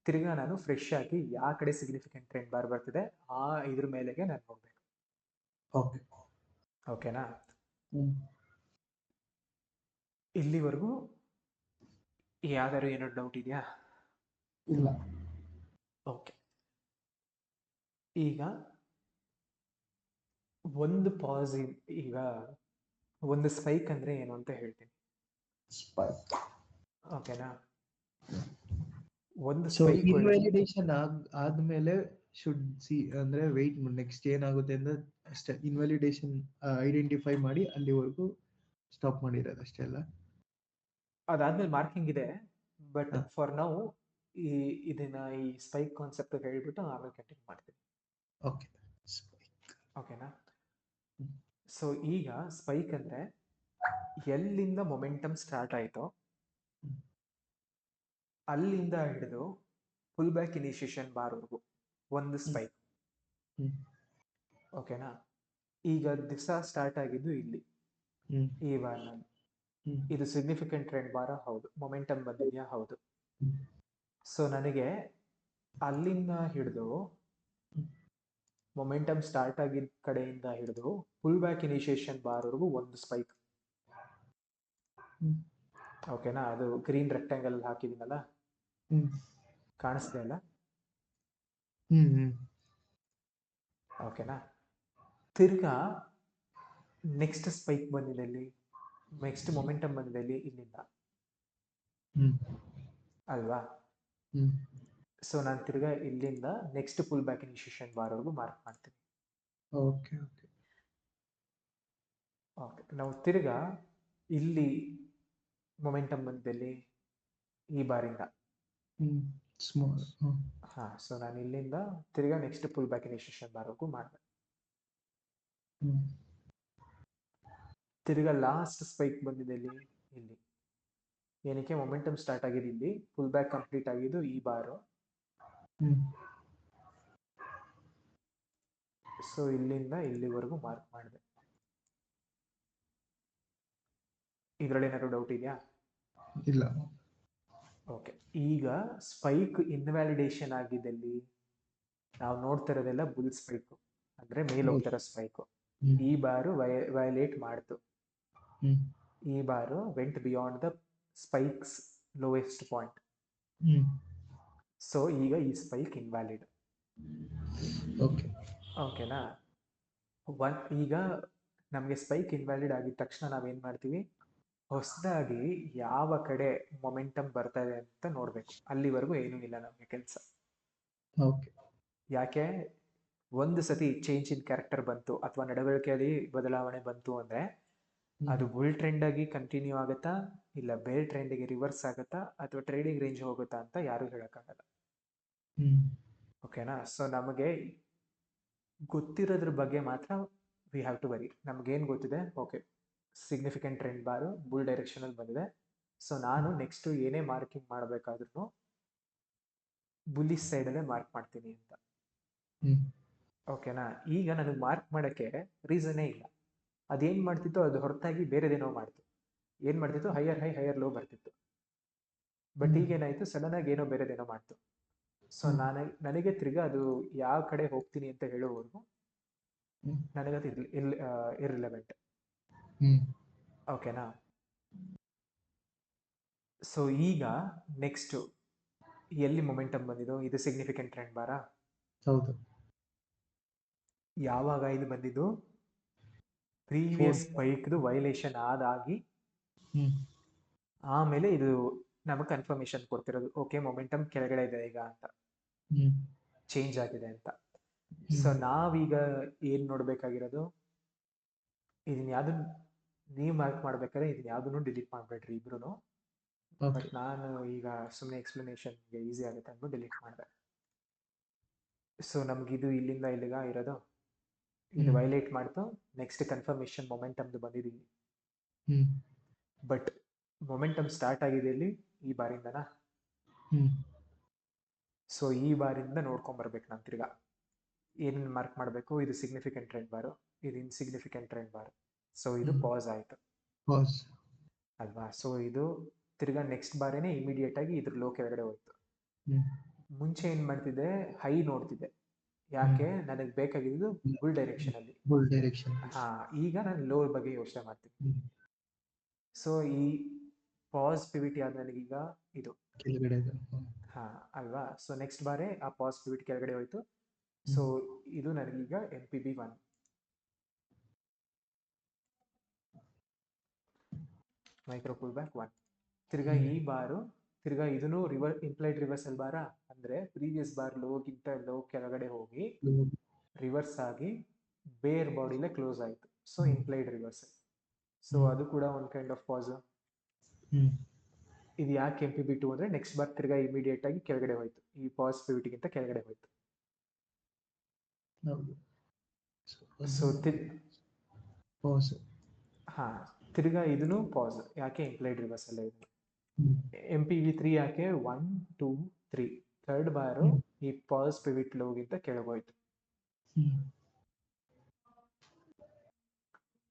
ತಿರ್ಗಾ ನಾನು ಫ್ರೆಶ್ ಆಗಿ ಯಾವ ಕಡೆ ಸಿಗ್ನಿಫಿಕೆಂಟ್ ಟ್ರೆಂಡ್ ಬಾರ್ ಬರ್ತಿದೆ ಆ ಇದ್ರ ಮೇಲೆಗೆ ನಾನು ನೋಡ್ಬೇಕು. ಓಕೆನಾ? ಇಲ್ಲಿವರೆಗೂ ಯಾವ್ದಾದ್ರು ಏನೋ ಡೌಟ್ ಇದೆಯಾ? ಇಲ್ಲ. ಓಕೆ, ಈಗ ಒಂದು ಈಗ ಒಂದು ಸ್ಪೈಕ್ ಅಂದ್ರೆ ಏನು ಅಂತ ಹೇಳ್ತೀನಿ. ಓಕೆನಾ? ಒಂದು ಸ್ಪೈಕ್ ಇನ್ವ್ಯಾಲಿಡೇಷನ್ ಆದ್ಮೇಲೆ ಶುಡ್ ಸಿ ಅಂದ್ರೆ ವೆಯ್ಟ್ ನೆಕ್ಸ್ಟ್ ಏನಾಗುತ್ತೆ ಅಂದ್ರೆ ಅಷ್ಟೇ. ಇನ್ವ್ಯಾಲಿಡೇಷನ್ ಐಡೆಂಟಿಫೈ ಮಾಡಿ ಅಲ್ಲಿವರೆಗೂ ಸ್ಟಾಪ್ ಮಾಡಿರೋದು ಅಷ್ಟೇ ಅಲ್ಲ? ಅದಾದ್ಮೇಲೆ ಮಾರ್ಕಿಂಗ್ ಇದೆ, ಬಟ್ ಫಾರ್ ನೌ ಇದನ್ನ ಈ ಸ್ಪೈಕ್ ಕಾನ್ಸೆಪ್ಟ್ ಹೇಳ್ಬಿಟ್ಟು ಆಮೇಲೆ ಕಂಟಿನ್ಯೂ ಮಾಡ್ತೀನಿ. ಓಕೆ, ಓಕೆನಾ? ಸೊ ಈಗ ಸ್ಪೈಕ್ ಅಂದ್ರೆ ಎಲ್ಲಿಂದ ಮೊಮೆಂಟಮ್ ಸ್ಟಾರ್ಟ್ ಆಯ್ತೋ ಅಲ್ಲಿಂದ ಹಿಡಿದು ಫುಲ್ ಬ್ಯಾಕ್ ಇನಿಷಿಯೇಷನ್ ಬಾರ್ವರೆಗೂ ಒಂದು ಸ್ಪೈಕ್. ಓಕೆನಾ? ಈಗ ದಿವಸ ಸ್ಟಾರ್ಟ್ ಆಗಿದ್ದು ಇಲ್ಲಿ ಈ ಬಾರ್ನಲ್ಲಿ. ಇದು ಸಿಗ್ನಿಫಿಕೆಂಟ್ ಟ್ರೆಂಡ್ ಬಾರ? ಹೌದು. ಮೊಮೆಂಟಮ್ ಬಂದಿದೆಯಾ? ಹೌದು. ಸೊ ನನಗೆ ಅಲ್ಲಿಂದ ಹಿಡಿದು ಮೊಮೆಂಟಮ್ ಸ್ಟಾರ್ಟ್ ಆಗಿದ್ದ ಕಡೆಯಿಂದ ಹಿಡಿದು ಫುಲ್ ಬ್ಯಾಕ್ ಇನಿಷಿಯೇಷನ್ ಬಾರ್ವರೆಗೂ ಒಂದು ಸ್ಪೈಕ್. ಓಕೆನಾ? ಅದು ಗ್ರೀನ್ ರೆಕ್ಟಾಂಗಲ್ ಹಾಕಿದ್ದೀನಲ್ಲ, ಕಾಣಿಸ್ತಾ ಇಲ್ಲ? ಓಕೆನಾ? ತಿರ್ಗಾ ನೆಕ್ಸ್ಟ್ ಸ್ಪೈಕ್ ಬಂದಿದೆ ಇಲ್ಲಿ, ನೆಕ್ಸ್ಟ್ ಮೊಮೆಂಟಮ್ ಬಂದಿದೆ ಇಲ್ಲಿ, ಇಲ್ಲಿಂದ ಅಲ್ವಾ? ಸೊ ನಾನು ತಿರ್ಗಾ ಇಲ್ಲಿಂದ ನೆಕ್ಸ್ಟ್ ಫುಲ್ ಬ್ಯಾಕ್ ಇನಿಷಿಯೇಷನ್ ಬಾರ್ವರೆಗೂ ಮಾರ್ಕ್ ಮಾಡ್ತೀನಿ. ಓಕೆ ಓಕೆ ಓಕೆ, ನಾವು ತಿರ್ಗಾ ಇಲ್ಲಿ ಮೊಮೆಂಟಮ್ ಬಂದಲ್ಲಿ ಈ ಬಾರಿಂದ. ಹಾ, ಸೊ ನಾನು ಇಲ್ಲಿಂದ ತಿರ್ಗಾ ನೆಕ್ಸ್ಟ್ ಫುಲ್ ಬ್ಯಾಕ್ ಇನಿಷಿಯೇಷನ್ ಬಾರ್ವರೆಗೂ ಮಾಡಿದೆ. ತಿರ್ಗಾ ಲಾಸ್ಟ್ ಸ್ಪೈಕ್ ಬಂದಿದೆ ಇಲ್ಲಿ, ಏನಕ್ಕೆ? ಮೊಮೆಂಟಮ್ ಸ್ಟಾರ್ಟ್ ಆಗಿದೆ ಇಲ್ಲಿ, ಫುಲ್ ಬ್ಯಾಕ್ ಕಂಪ್ಲೀಟ್ ಆಗಿದ್ದು ಈ ಬಾರು. ಸೊ ಇಲ್ಲಿಂದ ಇಲ್ಲಿವರೆಗೂ ಮಾರ್ಕ್ ಮಾಡಿದೆ. ಇದರಲ್ಲಿ ಏನಾದ್ರು ಡೌಟ್ ಇದೆಯಾ? ಇಲ್ಲ. ಓಕೆ, ಈಗ ಸ್ಪೈಕ್ ಇನ್ವ್ಯಾಲಿಡೇಷನ್ ಆಗಿದ್ದಲ್ಲಿ ನಾವು ನೋಡ್ತಾ ಇರೋದೆಲ್ಲ ಬುಲ್ ಸ್ಪೈಕ್, ಅಂದ್ರೆ ಮೇಲ್ ಹೋಗ್ತಾರ ಸ್ಪೈಕ್. ಈ ಬಾರು ವಯಲೇಟ್ ಮಾಡ್ತು, ಈ bar went beyond the spike's lowest point. So ಈಗ ಈ ಸ್ಪೈಕ್ ಇನ್ವ್ಯಾಲಿಡ್. ಓಕೆನಾ? ಈಗ ನಮಗೆ ಸ್ಪೈಕ್ ಇನ್ವ್ಯಾಲಿಡ್ ಆಗಿದ ತಕ್ಷಣ ನಾವೇನ್ ಮಾಡ್ತೀವಿ? ಹೊಸದಾಗಿ ಯಾವ ಕಡೆ ಮೊಮೆಂಟಮ್ ಬರ್ತಾ ಇದೆ ಅಂತ ನೋಡ್ಬೇಕು. ಅಲ್ಲಿವರೆಗೂ ಏನೂ ಇಲ್ಲ ನಮಗೆ ಕೆಲಸ. ಯಾಕೆ? ಒಂದು ಸತಿ ಚೇಂಜ್ ಇನ್ ಕ್ಯಾರೆಕ್ಟರ್ ಬಂತು ಅಥವಾ ನಡವಳಿಕೆಯಲ್ಲಿ ಬದಲಾವಣೆ ಬಂತು ಅಂದ್ರೆ ಅದು ಬುಲ್ ಟ್ರೆಂಡ್ ಆಗಿ ಕಂಟಿನ್ಯೂ ಆಗುತ್ತಾ, ಇಲ್ಲ ಬೇರ್ ಟ್ರೆಂಡ್ಗೆ ರಿವರ್ಸ್ ಆಗುತ್ತಾ, ಅಥವಾ ಟ್ರೇಡಿಂಗ್ ರೇಂಜ್ ಹೋಗುತ್ತಾ ಅಂತ ಯಾರು ಹೇಳಕ್ಕಾಗಲ್ಲ. ಓಕೆನಾ? ಸೊ ನಮಗೆ ಗೊತ್ತಿರೋದ್ರ ಬಗ್ಗೆ ಮಾತ್ರ ವಿ ಹ್ಯಾವ್ ಟು ವರಿ. ನಮ್ಗೇನು ಗೊತ್ತಿದೆ? Okay, significant trend bar bull direction ಅಲ್ಲಿ ಬಂದಿದೆ. ಸೊ ನಾನು ನೆಕ್ಸ್ಟ್ ಏನೇ ಮಾರ್ಕಿಂಗ್ ಮಾಡಬೇಕಾದ್ರೂ ಬುಲ್ಲಿಶ್ ಸೈಡ್ ಅಲ್ಲೇ ಮಾರ್ಕ್ ಮಾಡ್ತೀನಿ ಅಂತ. ಓಕೆನಾ? ಈಗ ನನಗೆ ಮಾರ್ಕ್ ಮಾಡಕ್ಕೆ ರೀಸನ್ನೇ ಇಲ್ಲ. ಅದೇನ್ ಮಾಡ್ತಿತ್ತು? ಅದು ಹೊರತಾಗಿ ಬೇರೆದೇನೋ ಮಾಡ್ತು. ಏನ್ ಮಾಡ್ತಿತ್ತು? ಹೈಯರ್ ಹೈ ಹೈಯರ್ ಲೋ ಬರ್ತಿತ್ತು. ಬಟ್ ಈಗ ಏನಾಯ್ತು? ಸಡನ್ ಆಗಿ ಏನೋ ಬೇರೆದೇನೋ ಮಾಡ್ತು. ಸೊ ನನಗೆ ತಿರ್ಗಾ ಅದು ಯಾವ ಕಡೆ ಹೋಗ್ತೀನಿ ಅಂತ ಹೇಳೋವರೆಗೂ ನನಗದು ಇರ್ರಿಲೆವೆಂಟ್. ಓಕೆನಾ? ಸೊ ಈಗ ನೆಕ್ಸ್ಟ್ ಎಲ್ಲಿ ಮೊಮೆಂಟಮ್ ಬಂದಿದ್ದು? ಇದು ಸಿಗ್ನಿಫಿಕೆಂಟ್ ಟ್ರೆಂಡ್ ಬಾರಾ? ಹೌದು. ಯಾವಾಗ ಇದು ಬಂದಿದ್ದು? ಪ್ರೀವಿಯಸ್ ಸ್ಪೈಕ್ದು ವೈಲೇಷನ್ ಆದಾಗಿ ಆಮೇಲೆ ಇದು ನಮಗೆ ಕನ್ಫರ್ಮೇಶನ್ ಕೊಡ್ತಿರೋದು, ಓಕೆ ಮೊಮೆಂಟಮ್ ಕೆಳಗಡೆ ಇದೆ ಈಗ ಅಂತ, ಚೇಂಜ್ ಆಗಿದೆ ಅಂತ. ಸೊ ನಾವೀಗ ಏನ್ ನೋಡ್ಬೇಕಾಗಿರೋದು, ಇದನ್ನ ಯಾವ್ದು ನೀವು ಮಾರ್ಕ್ ಮಾಡ್ಬೇಕಾದ್ರೆ ಇದನ್ನ ಯಾವ್ದನ್ನು ಡಿಲೀಟ್ ಮಾಡ್ಬೇಡ್ರಿ ಇಬ್ರು. ಬಟ್ ನಾನು ಈಗ ಸುಮ್ಮನೆ ಎಕ್ಸ್ಪ್ಲನೇಷನ್ಗೆ ಈಸಿ ಆಗುತ್ತೆ ಅಂದ್ಬಿಟ್ಟು ಡಿಲೀಟ್ ಮಾಡಿದೆ. ಸೊ ನಮ್ಗಿದು ಇಲ್ಲಿಂದ ಇಲ್ಲಿಗ ಇರೋದು, ಇದು ವೈಲೇಟ್ ಮಾಡ್ತು. ನೆಕ್ಸ್ಟ್ ಕನ್ಫರ್ಮೇಶನ್ ಮೊಮೆಂಟಮ್ದು ಬಂದಿದ್ದೀವಿ, ಬಟ್ ಮೊಮೆಂಟಮ್ ಸ್ಟಾರ್ಟ್ ಆಗಿದೆ ಇಲ್ಲಿ ಈ ಬಾರಿಂದನಾ. ಸೊ ಈ ಬಾರಿಂದ ನೋಡ್ಕೊಂಡ್ ಬರ್ಬೇಕು ನಾನು ತಿರ್ಗಾ ಏನ್ ಮಾರ್ಕ್ ಮಾಡಬೇಕು. ಇದು ಸಿಗ್ನಿಫಿಕೆಂಟ್ ಟ್ರೆಂಡ್ ಬಾರು, ಇದು ಇನ್ಸಿಗ್ನಿಫಿಕೆಂಟ್ ಟ್ರೆಂಡ್ ಬಾರ್. ಸೊ ಇದು ಪಾಸ್ ಆಯ್ತು ಅಲ್ವಾ. ಸೊ ಇದು ತಿರ್ಗಾ ನೆಕ್ಸ್ಟ್ ಬಾರೇನೆ ಇಮಿಡಿಯೇಟ್ ಆಗಿ ಇದ್ರ ಲೋ ಕೆಳಗಡೆ ಹೋಯ್ತು. ಮುಂಚೆ ಏನ್ ಮಾಡ್ತಿದ್ದೆ, ಹೈ ನೋಡ್ತಿದ್ದೆ, ಯಾಕೆ ನನಗೆ ಬೇಕಾಗಿದ್ದು ಬುಲ್ ಡೈರೆಕ್ಷನ್ ಅಲ್ಲಿ. ಹಾ, ಈಗ ನಾನು ಲೋ ಬಗ್ಗೆ ಯೋಚನೆ ಮಾಡ್ತೀನಿ. ಸೊ ಈ ಪಾಸ್ ಪಿವಿಟಿ ಆದ ನನಗೀಗ ಇದು ಕೆಳಗಡೆ ಹಾ ಅಲ್ವಾ. ಸೊ ನೆಕ್ಸ್ಟ್ ಬಾರೆ ಆ ಪಾಸ್ ಪಿವಿಟಿ ಕೆಳಗಡೆ ಹೋಯ್ತು. ಸೊ ಇದು ನನಗೀಗ MPB1 ಮೈಕ್ರೋ ಪುಲ್ ಬ್ಯಾಕ್ 1. ತಿರ್ಗಾ ಈ ಬಾರು ತಿರ್ಗಾ ಇದನ್ನು ಇಂಪ್ಲೈಡ್ ರಿವರ್ಸಲ್ ಬಾರ, ಅಂದ್ರೆ ಪ್ರೀವಿಯಸ್ ಬಾರ್ ಲೋಗಿಂತ ಲೋ ಕೆಳಗಡೆ ಹೋಗಿ ರಿವರ್ಸ್ ಆಗಿ ಬೇರ್ ಬಾಡಿಲೇ ಕ್ಲೋಸ್ ಆಯ್ತು. So implied reversal. ಸೊ ಅದು ಕೂಡ ಒಂದು ಕೈಂಡ್ ಆಫ್ ಪಾಸ್. ಇದು ಯಾಕೆ MPB2 ಅಂದ್ರೆ ನೆಕ್ಸ್ಟ್ ಬಾರ್ ತಿರ್ಗಾ ಇಮಿಡಿಯೇಟ್ ಆಗಿ ಕೆಳಗಡೆ ಹೋಯ್ತು, ಈ ಪಾಸ್ ಪಿವಿಟಿಗಿಂತ ಕೆಳಗಡೆ ಹೋಯ್ತು. ಸೊ ಹಾ ತಿರ್ಗಾ ಇದನ್ನು ಪಾಸ್, ಯಾಕೆ ಇಂಪ್ಲೈಡ್ ರಿವರ್ಸಲ್ ಇದೆ. MPB3 ಯಾಕೆ 1 2 3 ಥರ್ಡ್ ಬಾರು ಈ ಪಾಸ್ ಪಿವಿಟ್ ಲೋಗಿಂತ ಕೆಳಗೋಯ್ತು.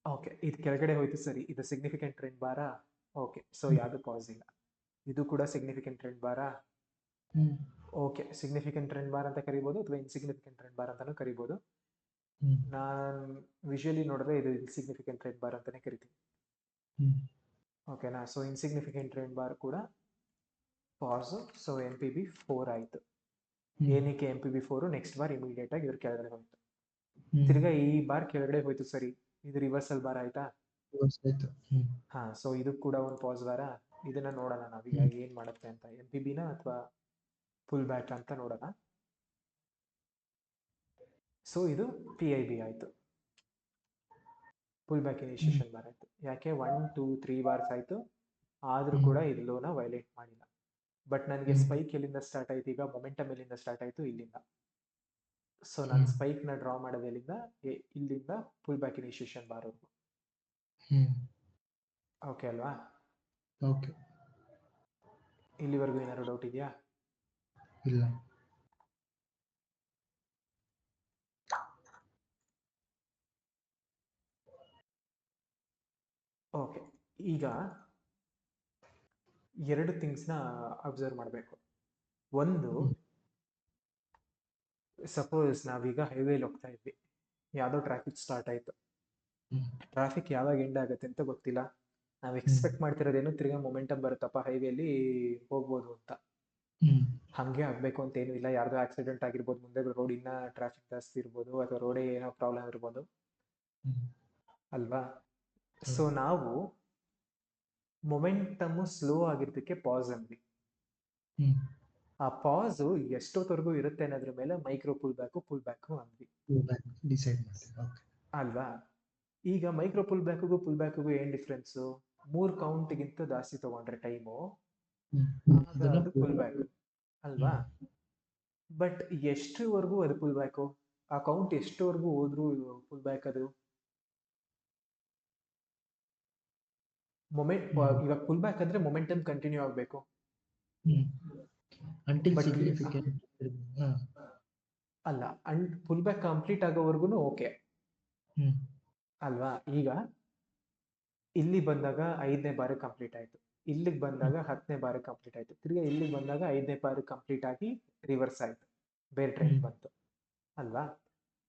ಓಕೆ, ಇದು ಕೆಳಗಡೆ ಹೋಯ್ತು ಸರಿ. ಇದು ಸಿಗ್ನಿಫಿಕೆಂಟ್ ಟ್ರೆಂಡ್ ಬಾರಾ. ಓಕೆ, ಸೊ ಯಾವುದು ಪಾಸ್ ಇಲ್ಲ. ಇದು ಕೂಡ ಸಿಗ್ನಿಫಿಕೆಂಟ್ ಟ್ರೆಂಡ್ ಬಾರಾ. ಓಕೆ, ಸಿಗ್ನಿಫಿಕೆಂಟ್ ಟ್ರೆಂಡ್ ಬಾರ್ ಅಂತ ಕರಿಬಹುದು ಅಥವಾ ಇನ್ಸಿಗ್ನಿಫಿಕೆಂಟ್ ಟ್ರೆಂಡ್ ಬಾರ್ ಅಂತಾನು ಕರಿಬಹುದು. ನಾನು ವಿಜುವಲಿ ನೋಡಿದ್ರೆ ಇದು ಇನ್ಸಿಗ್ನಿಫಿಕೆಂಟ್ ಟ್ರೆಂಡ್ ಬಾರ್ ಅಂತಾನೆ ಕರಿತೀನಿ. ಓಕೆನಾ. ಸೊ ಇನ್ಸಿಗ್ನಿಫಿಕೆಂಟ್ ಟ್ರೆಂಡ್ ಬಾರ್ ಕೂಡ ಪಾಸ್. ಸೊ MPB4 ಆಯ್ತು. ಏನಕ್ಕೆ MPB4? ನೆಕ್ಸ್ಟ್ ಬಾರ್ ಇಮಿಡಿಯೇಟ್ ಆಗಿ ಇದ್ರ ಕೆಳಗಡೆ ಹೋಯ್ತು. ತಿರ್ಗಾ ಈ ಬಾರ್ ಕೆಳಗಡೆ ಹೋಯ್ತು ಸರಿ. ಇದು ರಿವರ್ಸಲ್ ಬಾರ್ ಆಯ್ತಾ. ಹಾ, ಸೊ ಇದು ಕೂಡ ಒಂದು ಪಾಸ್ ಬಾರ. ಇದನ್ನ ನೋಡೋಣ ನಾವೀಗ ಏನ್ ಮಾಡುತ್ತೆ ಅಂತ, MPBನ ಅಥವಾ ಫುಲ್ ಬ್ಯಾಕ್ ಅಂತ ನೋಡೋಣ. ಸೊ ಇದು PIB ಆಯ್ತು, ಫುಲ್ ಬ್ಯಾಕ್ ಇನಿಷಿಯೇಷನ್ ಬಾರ್ ಆಯ್ತು. ಯಾಕೆ 1 2 3 ಬಾರ್ಸ್ ಆಯ್ತು, ಆದ್ರೂ ಕೂಡ ಇದು ಲೋನ ವೈಲೇಟ್ ಮಾಡಿಲ್ಲ. ಬಟ್ ನನಗೆ ಸ್ಪೈಕ್ ಎಲ್ಲಿಂದ ಸ್ಟಾರ್ಟ್ ಆಯ್ತು, ಈಗ ಮೊಮೆಂಟಮ್ ಎಲ್ಲಿಂದ ಸ್ಟಾರ್ಟ್ ಆಯ್ತು, ಇಲ್ಲಿಂದ. ಸೊ ನಾನು ಸ್ಪೈಕ್ ನ ಡ್ರಾ ಮಾಡೋದು ಎಲ್ಲಿಂದ, ಇಲ್ಲಿಂದ ಫುಲ್ ಬ್ಯಾಕ್ ಇನಿಷಿಯೇಷನ್ ಬಾರ್ ವರ್ಗು. ಓಕೆ ಅಲ್ವಾ. ಇಲ್ಲಿವರೆಗೂ ಏನಾದ್ರು ಡೌಟ್ ಇದೆಯಾ? ಇಲ್ಲ. ಓಕೆ, ಈಗ ಎರಡು ಥಿಂಗ್ಸ್ನ ಅಬ್ಸರ್ವ್ ಮಾಡಬೇಕು. ಒಂದು, ಸಪೋಸ್ ನಾವೀಗ ಹೈವೇಲಿ ಹೋಗ್ತಾ ಇದ್ವಿ, ಯಾವುದೋ ಟ್ರಾಫಿಕ್ ಸ್ಟಾರ್ಟ್ ಆಯ್ತು. ಟ್ರಾಫಿಕ್ ಯಾವಾಗ ಎಂಡ್ ಆಗುತ್ತೆ ಅಂತ ಗೊತ್ತಿಲ್ಲ. ನಾವು ಎಕ್ಸ್ಪೆಕ್ಟ್ ಮಾಡ್ತಿರೋದೇನು, ತಿರ್ಗಾ ಮೊಮೆಂಟಮ್ ಬರುತ್ತಪ್ಪ ಹೈವೇಲಿ ಹೋಗ್ಬೋದು ಅಂತ. ಹಂಗೆ ಆಗ್ಬೇಕು ಅಂತ ಏನೂ ಇಲ್ಲ. ಯಾರ್ದೋ ಆಕ್ಸಿಡೆಂಟ್ ಆಗಿರ್ಬೋದು, ಮುಂದೆ ರೋಡ್ ಇನ್ನ ಟ್ರಾಫಿಕ್ ಜಾಸ್ತಿ ಇರ್ಬೋದು, ಅಥವಾ ರೋಡೇ ಏನೋ ಪ್ರಾಬ್ಲಮ್ ಇರ್ಬೋದು ಅಲ್ವಾ. ಸೊ ನಾವು ಮೊಮೆಂಟಮ್ ಸ್ಲೋ ಆಗಿದ್ದಕ್ಕೆ ಪಾಸ್ ಅಂದ್ವಿ. ಆ ಪಾಸು ಎಷ್ಟೊತ್ತವರೆಗೂ ಇರುತ್ತೆ ಅನ್ನೋದ್ರ ಮೇಲೆ ಮೈಕ್ರೋ ಪುಲ್ ಬ್ಯಾಕು ಅಂದ್ವಿ ಅಲ್ವಾ. ಈಗ ಮೈಕ್ರೋ ಪುಲ್ ಬ್ಯಾಕ್ಗೂ ಏನ್ ಡಿಫ್ರೆನ್ಸು? 3 ಕೌಂಟ್ಗಿಂತ ಜಾಸ್ತಿ ತಗೊಂಡ್ರೆ ಟೈಮು ಅದು ಪುಲ್ ಬ್ಯಾಕ್ ಅಲ್ವಾ. ಬಟ್ ಎಷ್ಟುವರೆಗೂ ಅದು ಪುಲ್ ಬ್ಯಾಕು? ಆ ಕೌಂಟ್ ಎಷ್ಟುವರೆಗೂ ಹೋದ್ರು ಪುಲ್ ಬ್ಯಾಕ್ ಅದು ಇವಾಗ ಪುಲ್ ಬ್ಯಾಕ್ ಅಂದ್ರೆ ಮೊಮೆಂಟಮ್ ಕಂಟಿನ್ಯೂ ಆಗ್ಬೇಕು. ಅಲ್ಲ, ಪುಲ್ ಬ್ಯಾಕ್ ಕಂಪ್ಲೀಟ್ ಆಗೋವರೆಗೂ ಓಕೆ ಅಲ್ವಾ. ಈಗ ಇಲ್ಲಿ ಬಂದಾಗ 5ನೇ ಬಾರಿ ಕಂಪ್ಲೀಟ್ ಆಯ್ತು, ಇಲ್ಲಿಗೆ ಬಂದಾಗ 10ನೇ ಬಾರಿ ಕಂಪ್ಲೀಟ್ ಆಯ್ತು, ತಿರ್ಗಾ ಇಲ್ಲಿಗೆ ಬಂದಾಗ 5ನೇ ಬಾರಿ ಕಂಪ್ಲೀಟ್ ಆಗಿ ರಿವರ್ಸ್ ಆಯ್ತು, ಬೇರೆ ಟ್ರೈನ್ ಬಂತು ಅಲ್ವಾ.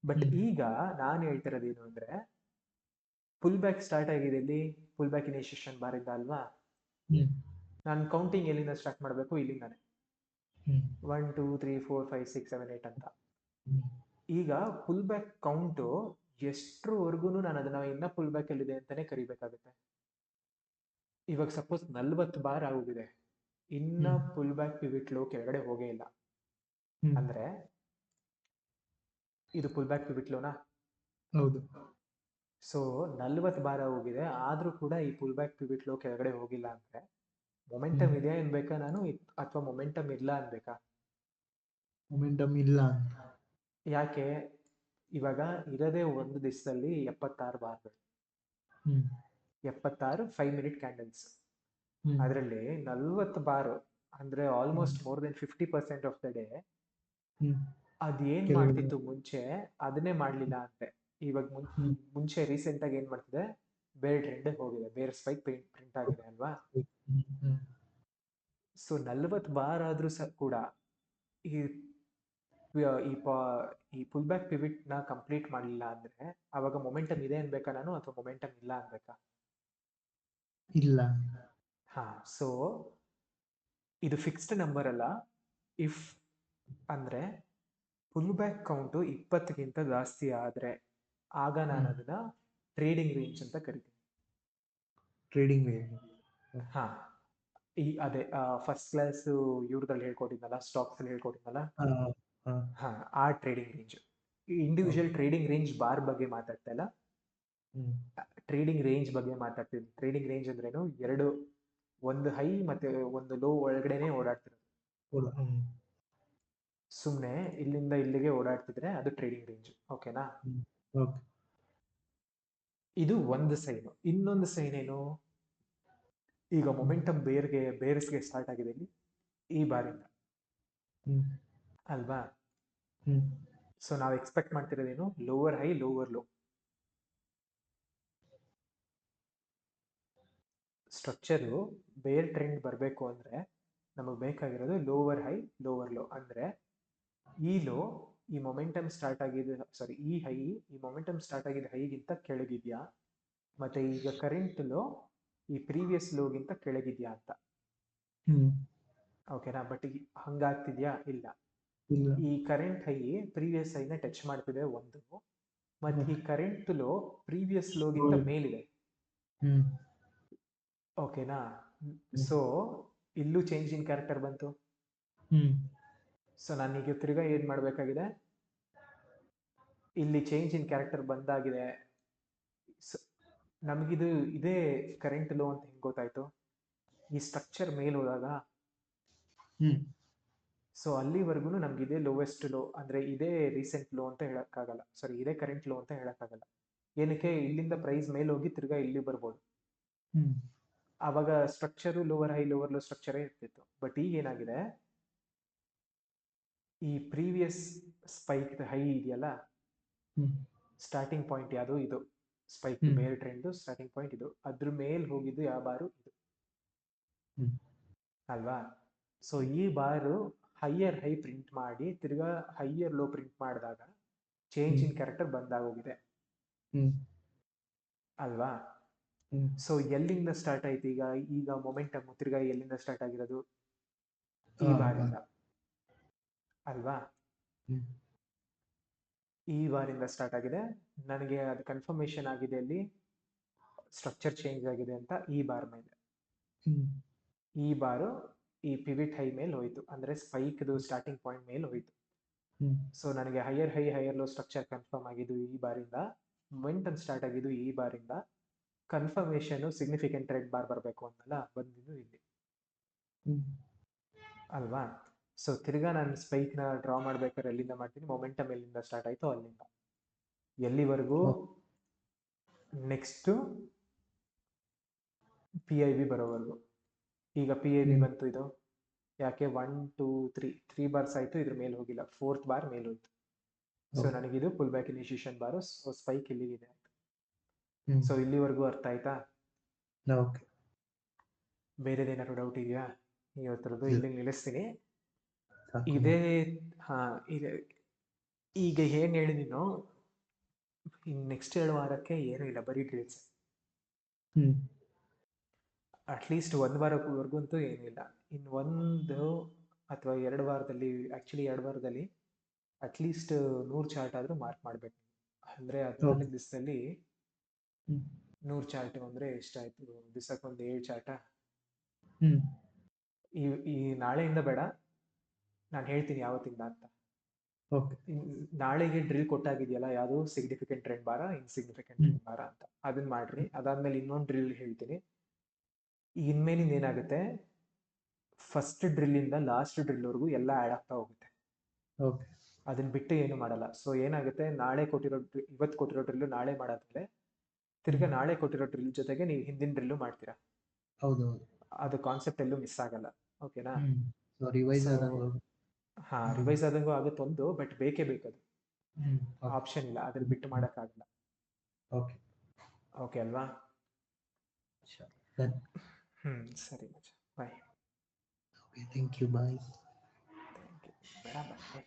ಬಟ್ ಈಗ ನಾನು ಹೇಳ್ತಿರೋದು ಏನು ಅಂದ್ರೆ, ಪುಲ್ ಬ್ಯಾಕ್ ಸ್ಟಾರ್ಟ್ ಆಗಿದೆ ಇಲ್ಲಿ, ಪುಲ್ ಬ್ಯಾಕ್ ಇನಿಷಿಯೇಷನ್ ಬಾರಿಂದ ಅಲ್ವಾ. ನಾನು ಕೌಂಟಿಂಗ್ ಎಲ್ಲಿಂದ ಸ್ಟಾರ್ಟ್ ಮಾಡಬೇಕು? ಇಲ್ಲಿಂದಾನೆ. 1 2 3 4 5 6 7 8 ಅಂತ. ಈಗ ಪುಲ್ ಬ್ಯಾಕ್ ಕೌಂಟು ಎಷ್ಟರವರೆಗೂ ನಾನು ಅದನ್ನ ಇನ್ನ ಪುಲ್ ಬ್ಯಾಕ್ ಅಲ್ಲಿದೆ ಅಂತಾನೆ ಕರಿಬೇಕಾಗುತ್ತೆ. ಇವಾಗ ಸಪೋಸ್ 40 ಬಾರ್ ಆಗೋಗಿದೆ, ಇನ್ನ ಪುಲ್ ಬ್ಯಾಕ್ ಪಿವಿಟ್ ಲೋ ಕೆಳಗಡೆ ಹೋಗೇ ಇಲ್ಲ ಅಂದ್ರೆ ಇದು ಪುಲ್ ಬ್ಯಾಕ್ ಪಿವಿಟ್ ಲೋನಾ? ಹೌದು. ಸೊ 40 ಬಾರ್ ಹೋಗಿದೆ ಆದ್ರೂ ಕೂಡ ಈ ಪುಲ್ ಬ್ಯಾಕ್ ಪಿವಿಟ್ ಲೋ ಕೆಳಗಡೆ ಹೋಗಿಲ್ಲ ಅಂದ್ರೆ ಮೊಮೆಂಟಮ್ ಇದೆ ಅನ್ಬೇಕಾ ನಾನು, ಅಥವಾ ಮೊಮೆಂಟಮ್ ಇಲ್ಲ ಅನ್ಬೇಕಾ? ಮೊಮೆಂಟಮ್ ಇಲ್ಲ. ಯಾಕೆ? ಇವಾಗ ಇರೋದೇ ಒಂದು ದಿವಸದಲ್ಲಿ 76 ಬಾರ್ಗಳು, 76 5 ಮಿನಿಟ್ ಕ್ಯಾಂಡಲ್ಸ್. ಅದರಲ್ಲಿ 40 ಬಾರ್ ಅಂದ್ರೆ almost more than 50% of the day ಅದೇನ್ ಮಾಡ್ತಿತ್ತು ಮುಂಚೆ ಅದನ್ನೇ ಮಾಡ್ಲಿಲ್ಲ ಅಂತೆ. ಇವಾಗ ಮುಂಚೆ ರೀಸೆಂಟ್ ಆಗಿ ಏನ್ ಮಾಡ್ತಿದೆ, ಬೇರೆ ಟ್ರೆಂಡ್ ಹೋಗಿದೆ, ಬೇರೆ ಸ್ಪೈಕ್ ಪ್ರಿಂಟ್ ಆಗಿದೆ ಅಲ್ವಾ? ಸೊ 40 ಬಾರ್ ಆದ್ರೂ ಕೂಡ ಈ ಪುಲ್ ಬ್ಯಾಕ್ ಪಿವಿಟ್ ನ ಕಂಪ್ಲೀಟ್ ಮಾಡಲಿಲ್ಲ ಅಂದ್ರೆ ಅವಾಗ ಮೊಮೆಂಟಮ್ ಇದೆ ಅನ್ಬೇಕಾ ನಾನು, ಅಥವಾ ಮೊಮೆಂಟಮ್ ಇಲ್ಲ ಅನ್ಬೇಕಾ? ಇಲ್ಲ. ಹಾ, ಸೊ ಇದು ಫಿಕ್ಸ್ಡ್ ನಂಬರ್ ಅಲ್ಲ. ಇಫ್ ಅಂದ್ರೆ ಪುಲ್ ಬ್ಯಾಕ್ ಕೌಂಟು 20ಗಿಂತ ಜಾಸ್ತಿ ಆದ್ರೆ ಆಗ ನಾನು ಅದನ್ನ ಟ್ರೇಡಿಂಗ್ ರೇಂಜ್ ಅಂತ ಕರಿತೀನಿ. Trading range. ಹಾ, ಅದೇ ಫಸ್ಟ್ ಕ್ಲಾಸ್ ಇವ್ರದಲ್ಲಿ ಹೇಳ್ಕೊಟ್ಟಿದ್ನಲ್ಲ, ಸ್ಟಾಕ್ಸ್ ಅಲ್ಲಿ ಹೇಳ್ಕೊಟ್ಟಿದ್ನಲ್ಲ, ಹಾ ಆ trading range. Individual trading range bar ಬಗ್ಗೆ ಮಾತಾಡ್ತಾ ಇಲ್ಲ, ಟ್ರೇಡಿಂಗ್ ರೇಂಜ್ ಬಗ್ಗೆ ಮಾತಾಡ್ತಿದ್ವಿ. ಟ್ರೇಡಿಂಗ್ ರೇಂಜ್ ಅಂದ್ರೇನು, ಒಂದು ಹೈ ಮತ್ತೆ ಒಂದು ಲೋ ಒಳಗಡೆನೆ ಓಡಾಡ್ತಿರೋದು. ಸುಮ್ಮನೆ ಇಲ್ಲಿಂದ ಇಲ್ಲಿಗೆ ಓಡಾಡ್ತಿದ್ರೆ ಅದು ಟ್ರೇಡಿಂಗ್ ರೇಂಜ್. ಓಕೆನಾ? ಇದು ಒಂದು ಸೈನ್. ಇನ್ನೊಂದು ಸೈನ್ ಏನು, ಈಗ ಮೊಮೆಂಟಮ್ ಬೇರ್ಸ್ಗೆ ಸ್ಟಾರ್ಟ್ ಆಗಿದೆ ಇಲ್ಲಿ ಈ ಬಾರಿಂದ ಅಲ್ವಾ? ಸೊ ನಾವು ಎಕ್ಸ್ಪೆಕ್ಟ್ ಮಾಡ್ತಿರೋದೇನು, lower high lower low. Structure bear trend ಬರಬೇಕು ಅಂದ್ರೆ ನಮಗೆ ಬೇಕಾಗಿರೋದು ಲೋವರ್ ಹೈ ಲೋವರ್ ಲೋ. ಅಂದ್ರೆ ಈ ಲೋ ಈ ಮೊಮೆಂಟಮ್ ಸ್ಟಾರ್ಟ್ ಆಗಿದೆ, ಸಾರಿ ಈ ಹೈ ಈ ಮೊಮೆಂಟಮ್ ಸ್ಟಾರ್ಟ್ ಆಗಿದ್ದ ಹೈಗಿಂತ ಕೆಳಗಿದ್ಯಾ, ಮತ್ತೆ ಈಗ ಕರೆಂಟ್ ಲೋ ಈ ಪ್ರೀವಿಯಸ್ ಲೋಗಿಂತ ಕೆಳಗಿದ್ಯಾ ಅಂತ. ಓಕೆನಾ? ಬಟ್ ಹಂಗಾಗ್ತಿದ್ಯಾ? ಇಲ್ಲ. ಈ ಕರೆಂಟ್ ಹೈ ಪ್ರೀವಿಯಸ್ ಹೈನ ಟಚ್ ಮಾಡ್ತಿದೆ ಒಂದು, ಮತ್ತೆ ಈ ಕರೆಂಟ್ ಲೋ ಪ್ರೀವಿಯಸ್ ಲೋಗಿಂತ ಮೇಲಿದೆ. ಓಕೆನಾ? ಸೊ ಇಲ್ಲೂ ಚೇಂಜ್ ಇನ್ ಕ್ಯಾರೆಕ್ಟರ್ ಬಂತು. ಸೊ ನಾನೀಗ ತಿರ್ಗಾ ಏನ್ ಮಾಡ್ಬೇಕಾಗಿದೆ, ಇಲ್ಲಿ ಚೇಂಜ್ ಇನ್ ಕ್ಯಾರೆಕ್ಟರ್ ಬಂದಾಗಿದೆ. ನಮಗಿದು ಇದೇ ಕರೆಂಟ್ ಲೋ ಅಂತ ಹೆಂಗ್ ಗೊತ್ತಾಯ್ತು? ಈ ಸ್ಟ್ರಕ್ಚರ್ ಮೇಲ್ ಹೋದಾಗ. ಸೊ ಅಲ್ಲಿವರೆಗೂ ನಮ್ಗೆ ಇದೇ ಲೋವೆಸ್ಟ್ ಲೋ ಅಂದ್ರೆ ಇದೇ ರೀಸೆಂಟ್ ಲೋ ಅಂತ ಹೇಳಕ್ಕಾಗಲ್ಲ, ಸಾರಿ ಇದೇ ಕರೆಂಟ್ ಲೋ ಅಂತ ಹೇಳಕ್ಕಾಗಲ್ಲ. ಏನಕ್ಕೆ? ಇಲ್ಲಿಂದ ಪ್ರೈಸ್ ಮೇಲೆ ಹೋಗಿ ತಿರ್ಗಾ ಇಲ್ಲಿ ಬರ್ಬೋದು. ಆವಾಗ structure lower high lower low ಸ್ಟ್ರಕ್ಚರೇ ಇರ್ತಿತ್ತು. ಬಟ್ ಈಗ ಏನಾಗಿದೆ, ಈ ಪ್ರೀವಿಯಸ್ ಸ್ಪೈಕ್ ಹೈ ಇದೆಯಲ್ಲ, ಸ್ಟಾರ್ಟಿಂಗ್ ಪಾಯಿಂಟ್ ಯಾವುದು? ಇದು ಸ್ಪೈಕ್ ಬೇರ್ ಟ್ರೆಂಡ್ ಸ್ಟಾರ್ಟಿಂಗ್ ಪಾಯಿಂಟ್ ಇದು. ಅದ್ರ ಮೇಲ್ ಹೋಗಿದ್ದು ಯಾವ ಬಾರು? ಇದು ಅಲ್ವಾ? ಸೊ ಈ ಬಾರು ಹೈಯರ್ ಹೈ ಪ್ರಿಂಟ್ ಮಾಡಿ ತಿರ್ಗಾ ಹೈಯರ್ ಲೋ ಪ್ರಿಂಟ್ ಮಾಡಿದಾಗ ಚೇಂಜ್ ಇನ್ ಕ್ಯಾರೆಕ್ಟರ್ ಬಂದಾಗೋಗಿದೆ ಅಲ್ವಾ? ಸೊ ಎಲ್ಲಿಂದ ಸ್ಟಾರ್ಟ್ ಆಯ್ತು ಈಗ ಮೊಮೆಂಟಮ್ ತಿರ್ಗಾ ಎಲ್ಲಿಂದ ಸ್ಟಾರ್ಟ್ ಆಗಿರೋದು? ಈ ಬಾರಿಂದ ಅಲ್ವಾ? ಈ ಬಾರಿಂದ ಸ್ಟಾರ್ಟ್ ಆಗಿದೆ. ನನಗೆ ಅದು ಕನ್ಫರ್ಮೇಶನ್ ಆಗಿದೆ ಅಲ್ಲಿ ಸ್ಟ್ರಕ್ಚರ್ ಚೇಂಜ್ ಆಗಿದೆ ಅಂತ ಈ ಬಾರ್ ಮೇಲೆ. ಈ ಬಾರು ಈ ಪಿವಿಟ್ ಹೈ ಮೇಲೆ ಹೋಯ್ತು, ಅಂದ್ರೆ ಸ್ಪೈಕ್ ಸ್ಟಾರ್ಟಿಂಗ್ ಪಾಯಿಂಟ್ ಮೇಲೆ ಹೋಯ್ತು. ಸೊ ನನಗೆ higher high higher low structure confirm ಆಗಿದ್ದು ಈ ಬಾರಿಂದ, ಮೊಮೆಂಟಮ್ ಸ್ಟಾರ್ಟ್ ಆಗಿದ್ದು ಈ ಬಾರಿಂದ, ಕನ್ಫರ್ಮೇಶನ್ ಸಿಗ್ನಿಫಿಕೆಂಟ್ ರೆಡ್ ಬಾರ್ ಬರಬೇಕು ಅಂತಲ್ಲ ಬಂದಿದ್ದು ಇಲ್ಲಿ ಅಲ್ವಾ? ಸೊ ತಿರ್ಗಾ ನಾನು ಸ್ಪೈಕ್ ನ ಡ್ರಾ ಮಾಡ್ಬೇಕಾದ್ರೆ ಎಲ್ಲಿಂದ ಮಾಡ್ತೀನಿ, ಮೊಮೆಂಟಮ್ ಎಲ್ಲಿಂದ ಸ್ಟಾರ್ಟ್ ಆಯ್ತು ಅಲ್ಲಿಂದ ಎಲ್ಲಿವರೆಗೂ ನೆಕ್ಸ್ಟ್ PIB ಬರೋವರೆಗೂ. ಈಗ PIB ಬಂತು, ಇದು ಯಾಕೆ 1 2 3 ಬಾರ್ಸ್ ಆಯ್ತು, ಇದ್ರ ಮೇಲೆ ಹೋಗಿಲ್ಲ, 4th ಬಾರ್ ಮೇಲೆ ಹೋಯ್ತು. ಸೊ ನನಗಿದು ಪುಲ್ ಬ್ಯಾಕ್ ಇನಿಷಿಯೇಷನ್ ಬಾರು, ಸ್ಪೈಕ್ ಇಲ್ಲಿಗಿದೆ. ಸೊ ಇಲ್ಲಿವರೆಗೂ ಅರ್ಥ ಆಯ್ತಾ? ಬೇರೆದೇನಾದ್ರು ಡೌಟ್ ಇದೆಯಾ? ಇವತ್ತರದ್ದು ಇಲ್ಲಿ ನಿಲ್ಲಿಸ್ತೀನಿ. ಇದೇ ಹಾ ಇದೆ. ಈಗ ಏನ್ ಹೇಳಿದೀನೋ ನೆಕ್ಸ್ಟ್ 2 ವಾರಕ್ಕೆ ಏನೂ ಇಲ್ಲ, ಬರೀ ಡ್ರೀಲ್ಸ್. ಅಟ್ಲೀಸ್ಟ್ 1 ವಾರವರೆಗಂತೂ ಏನೂ ಇಲ್ಲ. ಇನ್ನು 1 ಅಥವಾ 2 ವಾರದಲ್ಲಿ, ಆಕ್ಚುಲಿ 2 ವಾರದಲ್ಲಿ ಅಟ್ಲೀಸ್ಟ್ 100 ಚಾರ್ಟ್ ಆದ್ರೂ ಮಾರ್ಕ್ ಮಾಡ್ಬೇಕು. ಅಂದ್ರೆ 14 ದಿವಸದಲ್ಲಿ ಹ್ಮ್ 100 ಚಾರ್ಟ್ ಅಂದ್ರೆ ಎಷ್ಟಾಯ್ತು? ದಿವಸಕ್ಕೊಂದು 7 ಚಾರ್ಟ. ಹ್ಮ್ ಈ ಈ ನಾಳೆಯಿಂದ ಬೇಡ, ನಾನು ಹೇಳ್ತೀನಿ ಯಾವತ್ತಿಂದ ಅಂತ. ಓಕೆ ನಾಳೆಗೆ ಡ್ರಿಲ್ ಕೊಟ್ಟಾಗಿದೆಯಲ್ಲ, ಯಾವುದು ಸಿಗ್ನಿಫಿಕೆಂಟ್ ಟ್ರೆಂಡ್ ಬಾರ, ಇನ್ಸಿಗ್ನಿಫಿಕೆಂಟ್ ಹ್ಮ್ ಟ್ರೆಂಡ್ ಬಾರ ಅಂತ, ಅದನ್ನ ಮಾಡ್ರಿ. ಅದಾದ್ಮೇಲೆ ಇನ್ನೊಂದು ಡ್ರಿಲ್ ಹೇಳ್ತೀನಿ. ಇನ್ಮೇಲಿಂದ ಏನಾಗುತ್ತೆ, ಫಸ್ಟ್ ಡ್ರಿಲ್ ಇಂದ ಲಾಸ್ಟ್ ಡ್ರಿಲ್ ವರೆಗೂ ಎಲ್ಲ ಆಡ್ ಆಗ್ತಾ ಹೋಗುತ್ತೆ. ಓಕೆ ಅದನ್ನ ಬಿಟ್ಟು ಏನು ಮಾಡಲ್ಲ. ಸೊ ಏನಾಗುತ್ತೆ, ನಾಳೆ ಕೊಟ್ಟಿರೋ ಇವತ್ತು ಕೊಟ್ಟಿರೋ ಡ್ರಿಲ್ ನಾಳೆ ಮಾಡಾದ್ಮೇಲೆ ತಿರ್ಗಾ ನಾಳೆ ಕೊಟ್ಟಿರೋ ಡ್ರಿಲ್ ಜೊತೆಗೆ ನೀವು ಹಿಂದಿನ ಡ್ರಿಲ್ಲು ಮಾಡ್ತೀರಾ. ಹೌದೌದು. ಅದು ಕಾನ್ಸೆಪ್ಟ್ ಎಲ್ಲೂ ಮಿಸ್ ಆಗಲ್ಲ. ಓಕೆನಾ? ಸೊ ರಿವೈಸ್ ಸೊ ಆದಂಗೆ ಹಾ, ರಿವೈಸ್ ಆದಂಗೂ ಆಗುತ್ತೆ ಒಂದು, ಬಟ್ ಬೇಕೇ ಬೇಕದು, ಓಕೆ ಆಪ್ಷನ್ ಇಲ್ಲ, ಅದ್ರ ಬಿಟ್ಟು ಮಾಡೋಕ್ಕಾಗಲ್ಲ. ಓಕೆ ಓಕೆ ಅಲ್ವಾ? ಡನ್. ಸರಿ ಮಚ್ಚ, bye. Okay thank you bye. Thank you. ಬೇಡ ಬಾಯ್.